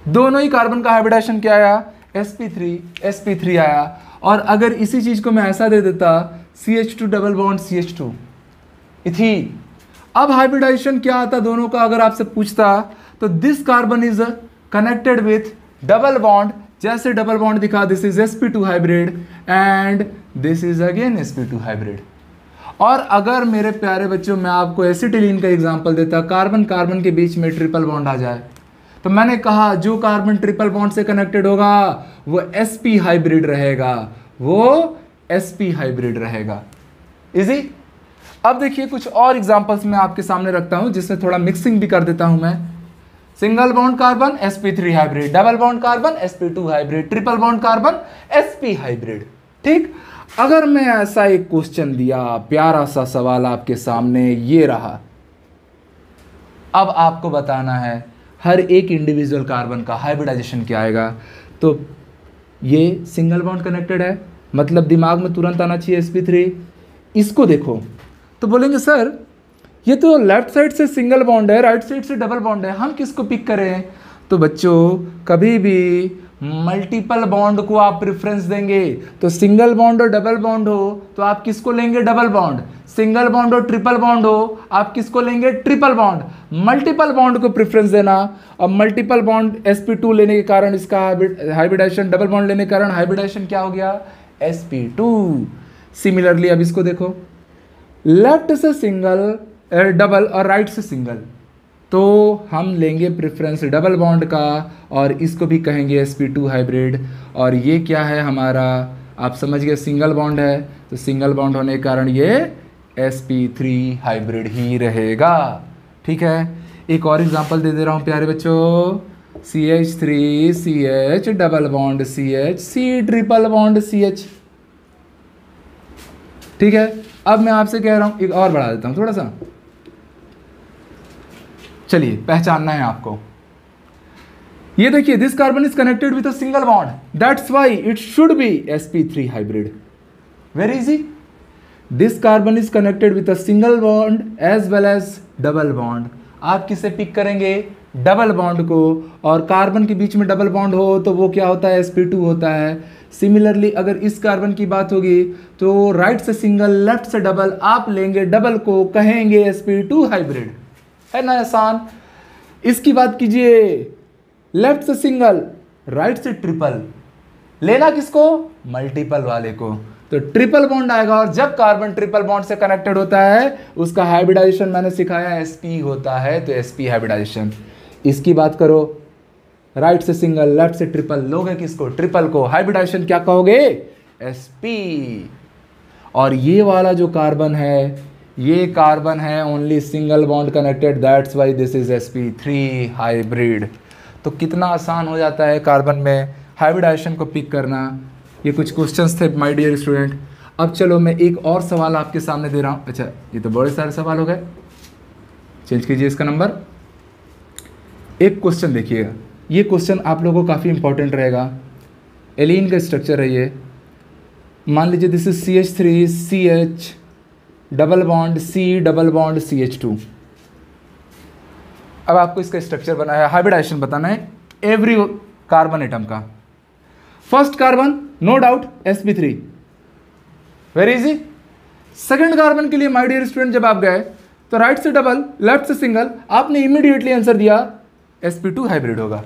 दोनों ही कार्बन का हाइब्रिडाइजेशन क्या आया? sp3 आया। और अगर इसी चीज को मैं ऐसा दे देता CH2 double bond CH2 ethene, अब हाइब्रिडाइजेशन क्या आता दोनों का अगर आपसे पूछता, तो this carbon is connected with double bond, जैसे डबल बॉन्ड दिखा, this is sp2 hybrid and this is again sp2 hybrid. और अगर मेरे प्यारे बच्चों मैं आपको एसिटिलीन का एग्जांपल देता, कार्बन कार्बन के बीच में ट्रिपल बॉन्ड आ जाए, तो मैंने कहा जो कार्बन ट्रिपल बॉन्ड से कनेक्टेड होगा वो sp हाइब्रिड रहेगा, वो sp हाइब्रिड रहेगा। इजी। अब देखिए कुछ और एग्जांपल्स मैं आपके सामने रखता हूं, जिसमें थोड़ा मिक्सिंग भी कर देता हूं मैं। Single bond carbon sp3 hybrid, double bond carbon sp2 hybrid, triple bond carbon sp hybrid. ठीक, अगर मैं ऐसा एक क्वेश्चन दिया, प्यारा सा सवाल आपके सामने ये रहा, अब आपको बताना है हर एक इंडिविजुअल कार्बन का हाइब्रिडाइजेशन क्या आएगा। तो ये सिंगल बॉन्ड कनेक्टेड है, मतलब दिमाग में तुरंत आना चाहिए sp3। इसको देखो तो बोलेंगे सर ये तो लेफ्ट साइड से सिंगल बॉन्ड है, राइट साइड से डबल बॉन्ड है, हम किसको पिक करें। तो बच्चों कभी भी मल्टीपल बॉन्ड को आप प्रेफरेंस देंगे। तो सिंगल बॉन्ड और डबल बॉन्ड हो तो आप किसको लेंगे, डबल बॉन्ड। सिंगल बॉन्ड और ट्रिपल बॉन्ड हो आप किसको लेंगे, ट्रिपल बॉन्ड। मल्टीपल बॉन्ड को प्रेफरेंस देना, और मल्टीपल बॉन्ड sp2 लेने के कारण इसका हाइब्रिडाइजेशन, डबल बॉन्ड लेने के कारण हाइब्रिडाइजेशन क्या हो गया, sp2। सिमिलरली अब इसको देखो, लेफ्ट से सिंगल डबल और राइट से सिंगल, तो हम लेंगे प्रेफरेंस डबल बॉन्ड का और इसको भी कहेंगे sp2 हाइब्रिड। और ये क्या है हमारा, आप समझ गए, सिंगल बॉन्ड है, तो सिंगल बॉन्ड होने के कारण ये sp3 हाइब्रिड ही रहेगा। ठीक है, एक और एग्जांपल दे रहा हूँ प्यारे बच्चों, CH3CH double bond CH, C triple bond CH। ठीक है, अब मैं आपसे कह रहा हूँ, एक और बढ़ा देता हूँ थोड़ा सा, चलिए पहचानना है आपको। ये देखिए, this carbon is connected with a single bond, that's why it should be sp3 hybrid. Very easy, this carbon is connected with a single bond as well as double bond. आप किसे पिक करेंगे, double bond को, और carbon के बीच में double bond हो तो वो क्या होता है, sp2 होता है। सिमिलरली अगर इस कार्बन की बात होगी तो राइट से सिंगल, लेफ्ट से डबल, आप लेंगे डबल को, कहेंगे sp2 हाइब्रिड। है ना आसान। इसकी बात कीजिए, लेफ्ट से सिंगल, राइट से ट्रिपल, लेना किसको, मल्टीपल वाले को, तो ट्रिपल बॉन्ड आएगा। और जब कार्बन ट्रिपल बॉन्ड से कनेक्टेड होता है उसका हाइब्रिडाइजेशन मैंने सिखाया sp होता है, तो sp हाइब्रिडाइजेशन। इसकी बात करो, राइट से सिंगल, लेफ्ट से ट्रिपल, लोगे किसको, ट्रिपल को, हाइब्रिडाइजेशन क्या कहोगे, sp। और ये वाला जो कार्बन है, ये कार्बन है only single bond connected, that's why this is sp3 hybrid. तो कितना आसान हो जाता है कार्बन में हाइब्रिडाइजेशन को पिक करना। ये कुछ क्वेश्चंस थे माय डियर स्टूडेंट। अब चलो मैं एक और सवाल आपके सामने दे रहा हूँ। अच्छा, ये तो बड़े सारे सवाल हो गए, चेंज कीजिए इसका नंबर। एक क्वेश्चन देखिएगा, ये क्वेश्चन आप लोगों को काफ़ी इंपॉर्टेंट रहेगा। एलीन का स्ट्रक्चर है ये, मान लीजिए this is CH3CH double bond C double bond CH2। अब आपको इसका स्ट्रक्चर बनाया, हाइब्रिडाइजेशन बताना है एवरी कार्बन एटम का। First carbon no doubt sp3, very easy. Second carbon के लिए माय डियर स्टूडेंट जब आप गए तो राइट से डबल, लेफ्ट से सिंगल, आपने इमीडिएटली आंसर दिया sp2 हाइब्रिड होगा।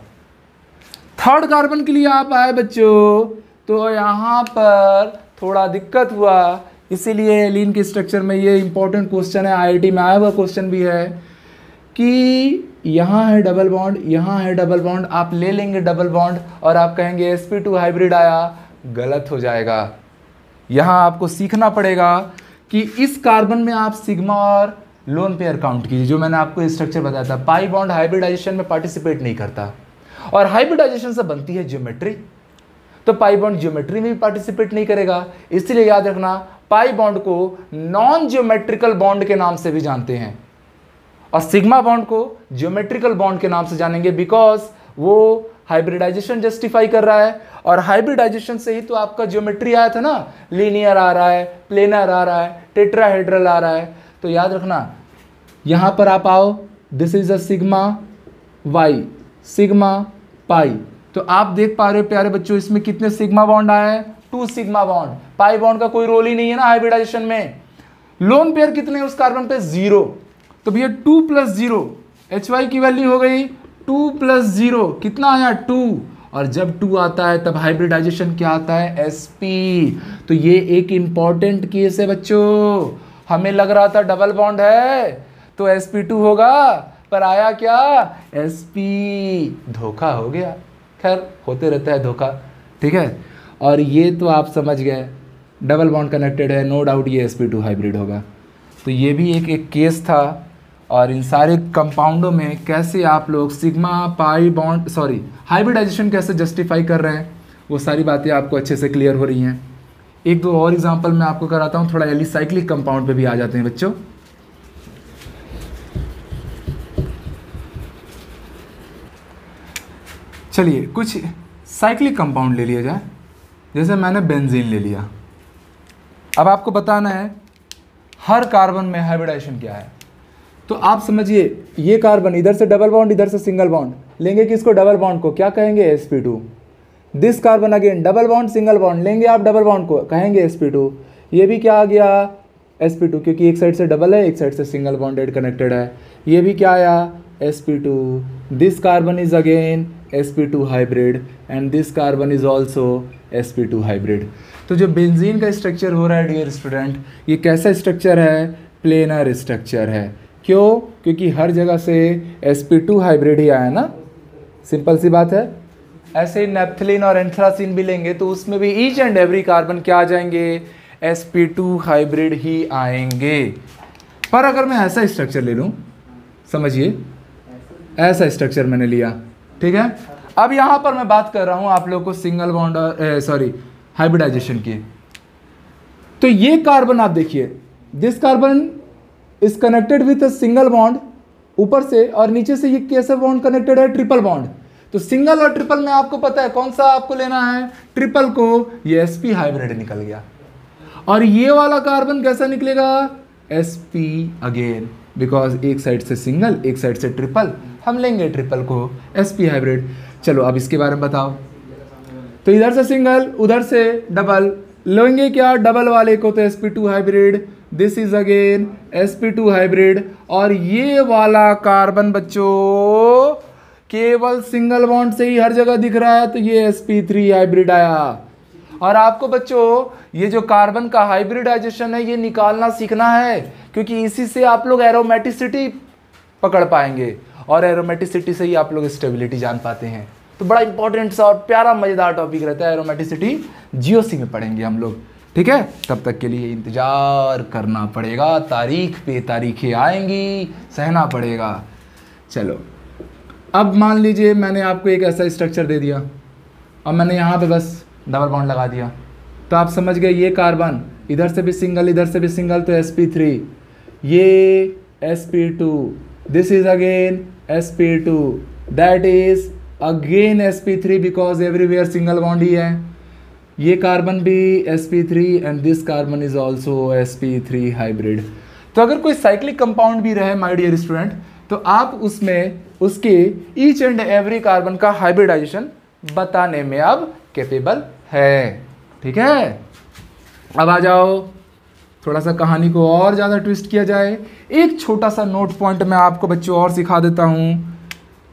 थर्ड कार्बन के लिए आप आए बच्चों, तो यहाँ पर थोड़ा दिक्कत हुआ, इसीलिए एलीन के स्ट्रक्चर में ये इंपॉर्टेंट क्वेश्चन है, IIT में आया हुआ क्वेश्चन भी है कि यहाँ है डबल बॉन्ड, यहाँ है डबल बॉन्ड, आप ले लेंगे डबल बॉन्ड और आप कहेंगे sp2 हाइब्रिड आया, गलत हो जाएगा। यहाँ आपको सीखना पड़ेगा कि इस कार्बन में आप सिग्मा और लोन पेयर काउंट कीजिए, जो मैंने आपको स्ट्रक्चर बताया था। पाई बॉन्ड हाइब्रिडाइजेशन में पार्टिसिपेट नहीं करता, और हाइब्रिडाइजेशन से बनती है ज्योमेट्री, तो पाई बॉन्ड ज्योमेट्री में भी पार्टिसिपेट नहीं करेगा। इसलिए याद रखना, पाई बॉन्ड को नॉन ज्योमेट्रिकल बॉन्ड के नाम से भी जानते हैं, और सिग्मा बॉन्ड को ज्योमेट्रिकल बॉन्ड के नाम से जानेंगे, बिकॉज वो हाइब्रिडाइजेशन जस्टिफाई कर रहा है। और हाइब्रिडाइजेशन से ही तो आपका ज्योमेट्री आया था ना, लीनियर आ रहा है, प्लेनर आ रहा है, टेट्राहेड्रल आ रहा है। तो याद रखना, यहां पर आप आओ, this is a sigma Y, sigma pi, तो आप देख पा रहे हो प्यारे बच्चों इसमें कितने सिग्मा बॉन्ड आए हैं, 2 सिग्मा बॉन्ड। पाई बॉन्ड का कोई रोल ही नहीं है ना हाइब्रिडाइजेशन में। लोन पेयर कितने उस कार्बन पे, 0, तो भैया 2 + 0, HY की वैल्यू हो गई 2 + 0, कितना आया 2, और जब 2 आता है तब हाइब्रिडाइजेशन क्या आता है, sp। तो ये एक इंपॉर्टेंट केस है बच्चों, हमें लग रहा था डबल बॉन्ड है तो sp2 होगा, पर आया क्या, sp, धोखा हो गया। खैर होते रहता है धोखा, ठीक है। और ये तो आप समझ गए डबल बॉन्ड कनेक्टेड है, नो डाउट ये sp2 हाइब्रिड होगा। तो ये भी एक केस था, और इन सारे कंपाउंडों में कैसे आप लोग सिग्मा पाई बॉन्ड हाइब्रिडाइजेशन कैसे जस्टिफाई कर रहे हैं, वो सारी बातें आपको अच्छे से क्लियर हो रही हैं। एक दो और एग्जांपल मैं आपको कराता हूँ, थोड़ा एलिसाइक्लिक कंपाउंड पे भी आ जाते हैं बच्चों। चलिए कुछ साइक्लिक कंपाउंड ले लिया जाए, जैसे मैंने बेंजीन ले लिया। अब आपको बताना है हर कार्बन में हाइब्रिडाइजेशन क्या है। तो आप समझिए, ये कार्बन इधर से डबल बॉन्ड, इधर से सिंगल बॉन्ड लेंगे, किसको डबल बॉन्ड को क्या कहेंगे sp2। This carbon again double bond single bond लेंगे आप डबल बॉन्ड को कहेंगे sp2। ये भी क्या आ गया sp2, क्योंकि एक साइड से डबल है एक साइड से सिंगल बॉन्डेड कनेक्टेड है। ये भी क्या आया sp2। This carbon is again sp2 hybrid and this carbon is also sp2 hybrid. तो जो बेंजीन का स्ट्रक्चर हो रहा है डियर स्टूडेंट, ये कैसा स्ट्रक्चर है, प्लेनर स्ट्रक्चर है। क्यों? क्योंकि हर जगह से sp2 हाइब्रिड ही आया ना, सिंपल सी बात है। ऐसे नेप्थलीन और एंथ्रासीन भी लेंगे तो उसमें भी ईच एंड एवरी कार्बन क्या आ जाएंगे, sp2 हाइब्रिड ही आएंगे। पर अगर मैं ऐसा स्ट्रक्चर ले लूँ, समझिए ऐसा स्ट्रक्चर मैंने लिया, ठीक है। अब यहाँ पर मैं बात कर रहा हूँ आप लोग को सिंगल बॉन्ड हाइब्रिडाइजेशन की। तो ये कार्बन आप देखिए, this carbon is connected with a single bond ऊपर से, और नीचे से ये कैसे बॉन्ड कनेक्टेड है, ट्रिपल बॉन्ड। तो सिंगल और ट्रिपल में आपको पता है कौन सा आपको लेना है, ट्रिपल को, ये sp हाइब्रिड निकल गया। और ये वाला कार्बन कैसा निकलेगा, sp अगेन, बिकॉज एक साइड से सिंगल एक साइड से ट्रिपल, हम लेंगे ट्रिपल को sp हाइब्रिड। चलो अब इसके बारे में बताओ। तो इधर से सिंगल उधर से डबल लेंगे क्या, डबल वाले को तो sp2 hybrid, this is again sp2 hybrid. और ये वाला कार्बन बच्चों केवल सिंगल बॉन्ड से ही हर जगह दिख रहा है, तो ये sp3 हाइब्रिड आया। और आपको बच्चों ये जो कार्बन का हाइब्रिडाइजेशन है ये निकालना सीखना है, क्योंकि इसी से आप लोग एरोमेटिसिटी पकड़ पाएंगे, और एरोमेटिसिटी से ही आप लोग स्टेबिलिटी जान पाते हैं। तो बड़ा इंपॉर्टेंट सा और प्यारा मजेदार टॉपिक रहता है एरोमेटिसिटी, जीओसी में पढ़ेंगे हम लोग, ठीक है। तब तक के लिए इंतजार करना पड़ेगा, तारीख पे तारीखें आएंगी, सहना पड़ेगा। चलो अब मान लीजिए मैंने आपको एक ऐसा स्ट्रक्चर दे दिया और मैंने यहाँ पे बस डबल बॉन्ड लगा दिया, तो आप समझ गए ये कार्बन इधर से भी सिंगल इधर से भी सिंगल, तो sp3, ये sp2, this is again sp2, that is again sp3 because everywhere single bond ही है। ये कार्बन भी sp3 and this carbon is also sp3 hybrid. तो अगर कोई साइक्लिक कंपाउंड भी रहे माय डियर स्टूडेंट, तो आप उसमें उसके ईच एंड एवरी कार्बन का हाइब्रिडाइजेशन बताने में अब कैपेबल है, ठीक है। अब आ जाओ थोड़ा सा कहानी को और ज़्यादा ट्विस्ट किया जाए। एक छोटा सा नोट पॉइंट मैं आपको बच्चों और सिखा देता हूँ,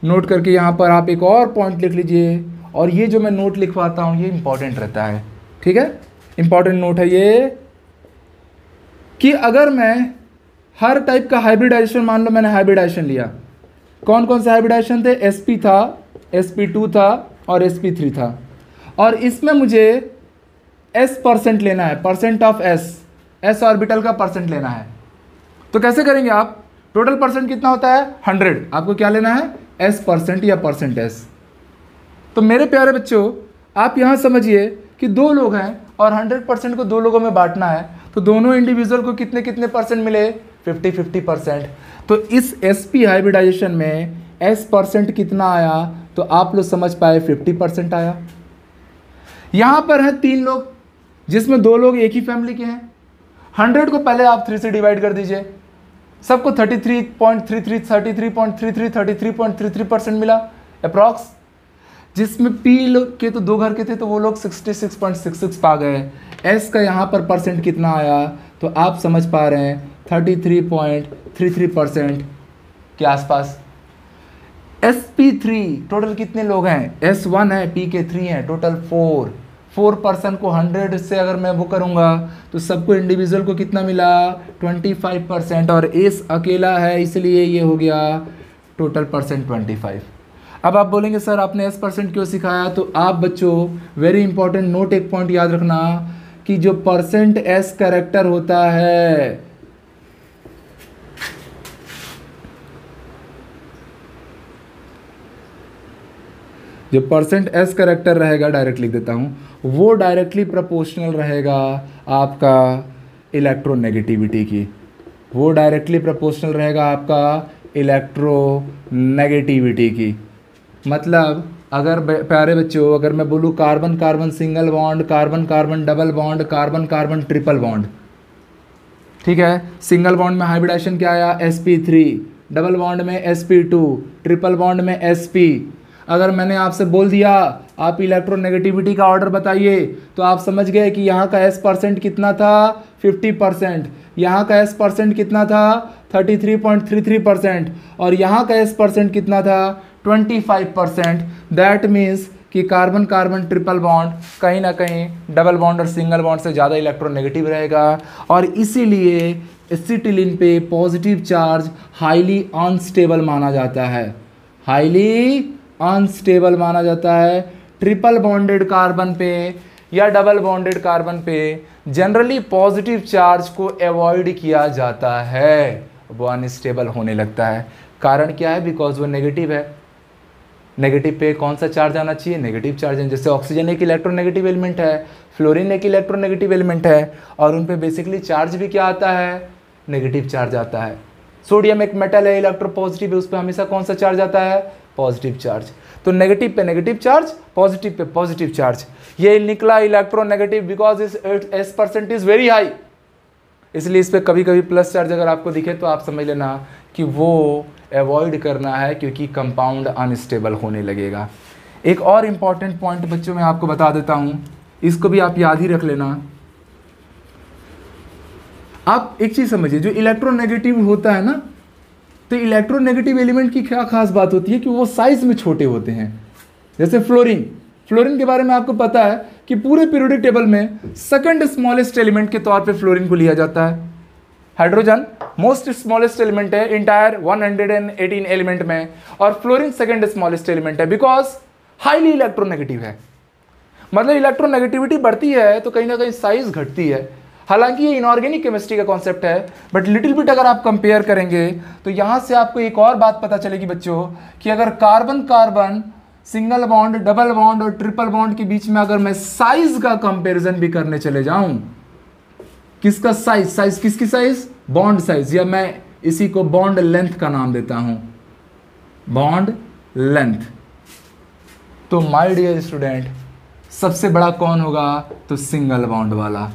नोट करके यहाँ पर आप एक और पॉइंट लिख लीजिए। और ये जो मैं नोट लिखवाता हूँ ये इंपॉर्टेंट रहता है, ठीक है, इंपॉर्टेंट नोट है ये, कि अगर मैं हर टाइप का हाइब्रिडाइजेशन, मान लो मैंने हाइब्रिडाइजेशन लिया, कौन कौन से हाइब्रिडाइजेशन थे, sp था, sp2 था और sp3 था, और इसमें मुझे s% लेना है, परसेंट ऑफ s ऑर्बिटल का परसेंट लेना है। तो कैसे करेंगे आप, टोटल परसेंट कितना होता है 100, आपको क्या लेना है s% या परसेंट s। तो मेरे प्यारे बच्चों आप यहाँ समझिए कि दो लोग हैं और 100% को दो लोगों में बांटना है, तो दोनों इंडिविजुअल को कितने कितने परसेंट मिले, 50-50%। तो इस sp हाइब्रिडाइजेशन में s% कितना आया, तो आप लोग समझ पाए 50% आया। यहाँ पर हैं 3 लोग जिसमें 2 लोग एक ही फैमिली के हैं। 100 को पहले आप 3 से डिवाइड कर दीजिए, सबको 33.33% मिला अप्रॉक्स। जिसमें P लोग के तो 2 घर के थे तो वो लोग 66.66 पा गए। S का यहाँ पर परसेंट कितना आया, तो आप समझ पा रहे हैं 33.33% के आसपास। sp3 टोटल कितने लोग हैं, S1 है, P के 3 हैं, टोटल 4 पर्सन को 100 से अगर मैं वो करूँगा तो सबको इंडिविजुअल को कितना मिला 25%, और S अकेला है इसलिए ये हो गया टोटल परसेंट 25। अब आप बोलेंगे सर आपने s% क्यों सिखाया, तो आप बच्चों वेरी इंपॉर्टेंट नोट, एक पॉइंट याद रखना कि जो परसेंट s कैरेक्टर होता है जो परसेंट एस करेक्टर रहेगा, डायरेक्ट लिख देता हूँ, वो डायरेक्टली प्रोपोर्शनल रहेगा आपका इलेक्ट्रोनेगेटिविटी की, वो डायरेक्टली प्रोपोर्शनल रहेगा आपका इलेक्ट्रोनेगेटिविटी की। मतलब अगर प्यारे बच्चों, अगर मैं बोलूँ carbon carbon single bond, carbon carbon double bond, carbon carbon triple bond, ठीक है, सिंगल बॉन्ड में हाइब्रिडाइजेशन क्या आया sp3, डबल बॉन्ड में sp2, ट्रिपल बॉन्ड में sp। अगर मैंने आपसे बोल दिया आप इलेक्ट्रोनेगेटिविटी का ऑर्डर बताइए, तो आप समझ गए कि यहाँ का s परसेंट कितना था 50%, यहाँ का s परसेंट कितना था 33.33%, और यहाँ का s परसेंट कितना था 25%। दैट मीन्स कि कार्बन कार्बन ट्रिपल बॉन्ड कहीं ना कहीं डबल बॉन्ड और सिंगल बॉन्ड से ज़्यादा इलेक्ट्रोनेगेटिव रहेगा, और इसीलिए एसिटिलीन पे पॉजिटिव चार्ज हाईली अनस्टेबल माना जाता है, हाईली अनस्टेबल माना जाता है। ट्रिपल बॉन्डेड कार्बन पे या डबल बॉन्डेड कार्बन पे जनरली पॉजिटिव चार्ज को अवॉइड किया जाता है, वो अनस्टेबल होने लगता है। कारण क्या है? बिकॉज वो नेगेटिव है। नेगेटिव पे कौन सा चार्ज आना चाहिए? नेगेटिव चार्ज है। जैसे ऑक्सीजन एक इलेक्ट्रोनेगेटिव एलिमेंट है, फ्लोरीन एक इलेक्ट्रोनेगेटिव एलिमेंट है, और उन पे बेसिकली चार्ज भी क्या आता है? नेगेटिव चार्ज आता है। सोडियम एक मेटल है, इलेक्ट्रोपॉजिटिव है, उस पर हमेशा कौन सा चार्ज आता है? Positive charge. तो नेगेटिव पे negative charge, positive pay positive charge. ये निकला इलेक्ट्रोनेगेटिव बिकॉज इस S percent is very high, इसलिए इस पर कभी कभी प्लस चार्ज अगर आपको दिखे तो आप समझ लेना कि वो अवॉइड करना है, क्योंकि कंपाउंड अनस्टेबल होने लगेगा। एक और इम्पॉर्टेंट पॉइंट बच्चों मैं आपको बता देता हूँ, इसको भी आप याद ही रख लेना। आप एक चीज़ समझिए, जो इलेक्ट्रोनेगेटिव होता है ना, तो इलेक्ट्रोनेगेटिव एलिमेंट की क्या खास बात होती है कि वो साइज में छोटे होते हैं। जैसे फ्लोरीन, फ्लोरीन के बारे में आपको पता है कि पूरे पीरियोडिक टेबल में सेकंड स्मॉलेस्ट एलिमेंट के तौर पे फ्लोरीन को लिया जाता है। हाइड्रोजन मोस्ट स्मॉलेस्ट एलिमेंट है इंटायर 118 एलिमेंट में, और फ्लोरीन सेकंड स्मॉलेस्ट एलिमेंट है बिकॉज हाईली इलेक्ट्रोनेगेटिव है। मतलब इलेक्ट्रोनेगेटिविटी बढ़ती है तो कहीं ना कहीं साइज घटती है। हालांकि ये इनऑर्गेनिक केमिस्ट्री का कॉन्सेप्ट है, बट लिटिल बिट अगर आप कंपेयर करेंगे तो यहाँ से आपको एक और बात पता चलेगी बच्चों, कि अगर carbon carbon single bond, double bond और ट्रिपल बॉन्ड के बीच में अगर मैं साइज का कंपैरिजन भी करने चले जाऊं, किसका साइज? साइज किसकी साइज? बॉन्ड साइज, या मैं इसी को बॉन्ड लेंथ का नाम देता हूं, बॉन्ड लेंथ। तो माय डियर स्टूडेंट, सबसे बड़ा कौन होगा? तो सिंगल बॉन्ड वाला।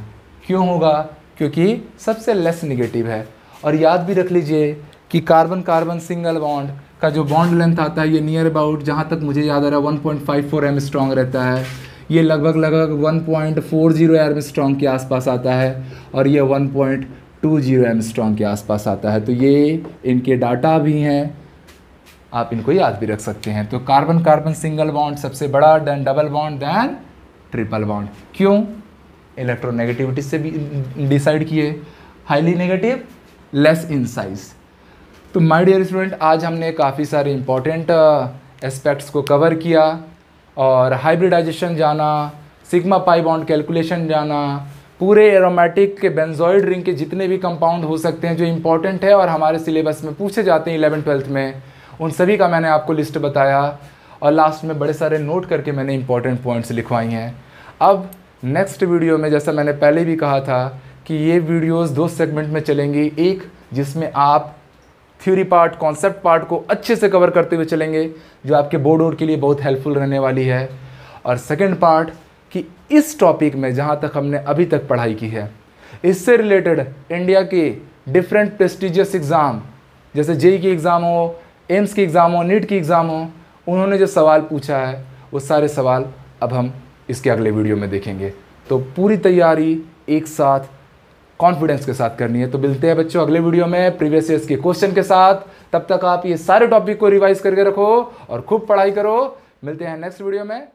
क्यों होगा? क्योंकि सबसे लेस निगेटिव है। और याद भी रख लीजिए कि कार्बन कार्बन सिंगल बॉन्ड का जो बॉन्ड लेंथ आता है, ये नियर अबाउट, जहाँ तक मुझे याद आ रहा है, 1.54 एंगस्ट्रॉम रहता है। ये लगभग 1.40 एंगस्ट्रॉम के आसपास आता है, और ये 1.20 एंगस्ट्रॉम के आसपास आता है। तो ये इनके डाटा भी हैं, आप इनको याद भी रख सकते हैं। तो कार्बन कार्बन सिंगल बॉन्ड सबसे बड़ा, then double bond, then triple bond. क्यों? इलेक्ट्रोनेगेटिविटी से भी डिसाइड किए, highly negative, less in size. तो माय डियर स्टूडेंट, आज हमने काफ़ी सारे इंपॉर्टेंट एस्पेक्ट्स को कवर किया, और हाइब्रिडाइजेशन जाना, सिग्मा पाई बॉन्ड कैलकुलेशन जाना, पूरे एरोमेटिक के बेंजोइड रिंग के जितने भी कंपाउंड हो सकते हैं जो इंपॉर्टेंट है और हमारे सिलेबस में पूछे जाते हैं 11th-12th में, उन सभी का मैंने आपको लिस्ट बताया, और लास्ट में बड़े सारे नोट करके मैंने इंपॉर्टेंट पॉइंट्स लिखवाई हैं। अब नेक्स्ट वीडियो में, जैसा मैंने पहले भी कहा था कि ये वीडियोस 2 सेगमेंट में चलेंगी। एक जिसमें आप थ्योरी पार्ट, कॉन्सेप्ट पार्ट को अच्छे से कवर करते हुए चलेंगे, जो आपके बोर्ड वोर्ड के लिए बहुत हेल्पफुल रहने वाली है, और सेकंड पार्ट कि इस टॉपिक में जहाँ तक हमने अभी तक पढ़ाई की है, इससे रिलेटेड इंडिया के डिफरेंट प्रेस्टिजियस एग्ज़ाम, जैसे जेईई की एग्ज़ाम हो, एम्स की एग्ज़ाम हो, नीट की एग्ज़ाम हो, उन्होंने जो सवाल पूछा है वो सारे सवाल अब हम इसके अगले वीडियो में देखेंगे। तो पूरी तैयारी एक साथ कॉन्फिडेंस के साथ करनी है। तो मिलते हैं बच्चों अगले वीडियो में प्रीवियस ईयर्स के क्वेश्चन के साथ। तब तक आप ये सारे टॉपिक को रिवाइज करके रखो और खूब पढ़ाई करो। मिलते हैं नेक्स्ट वीडियो में।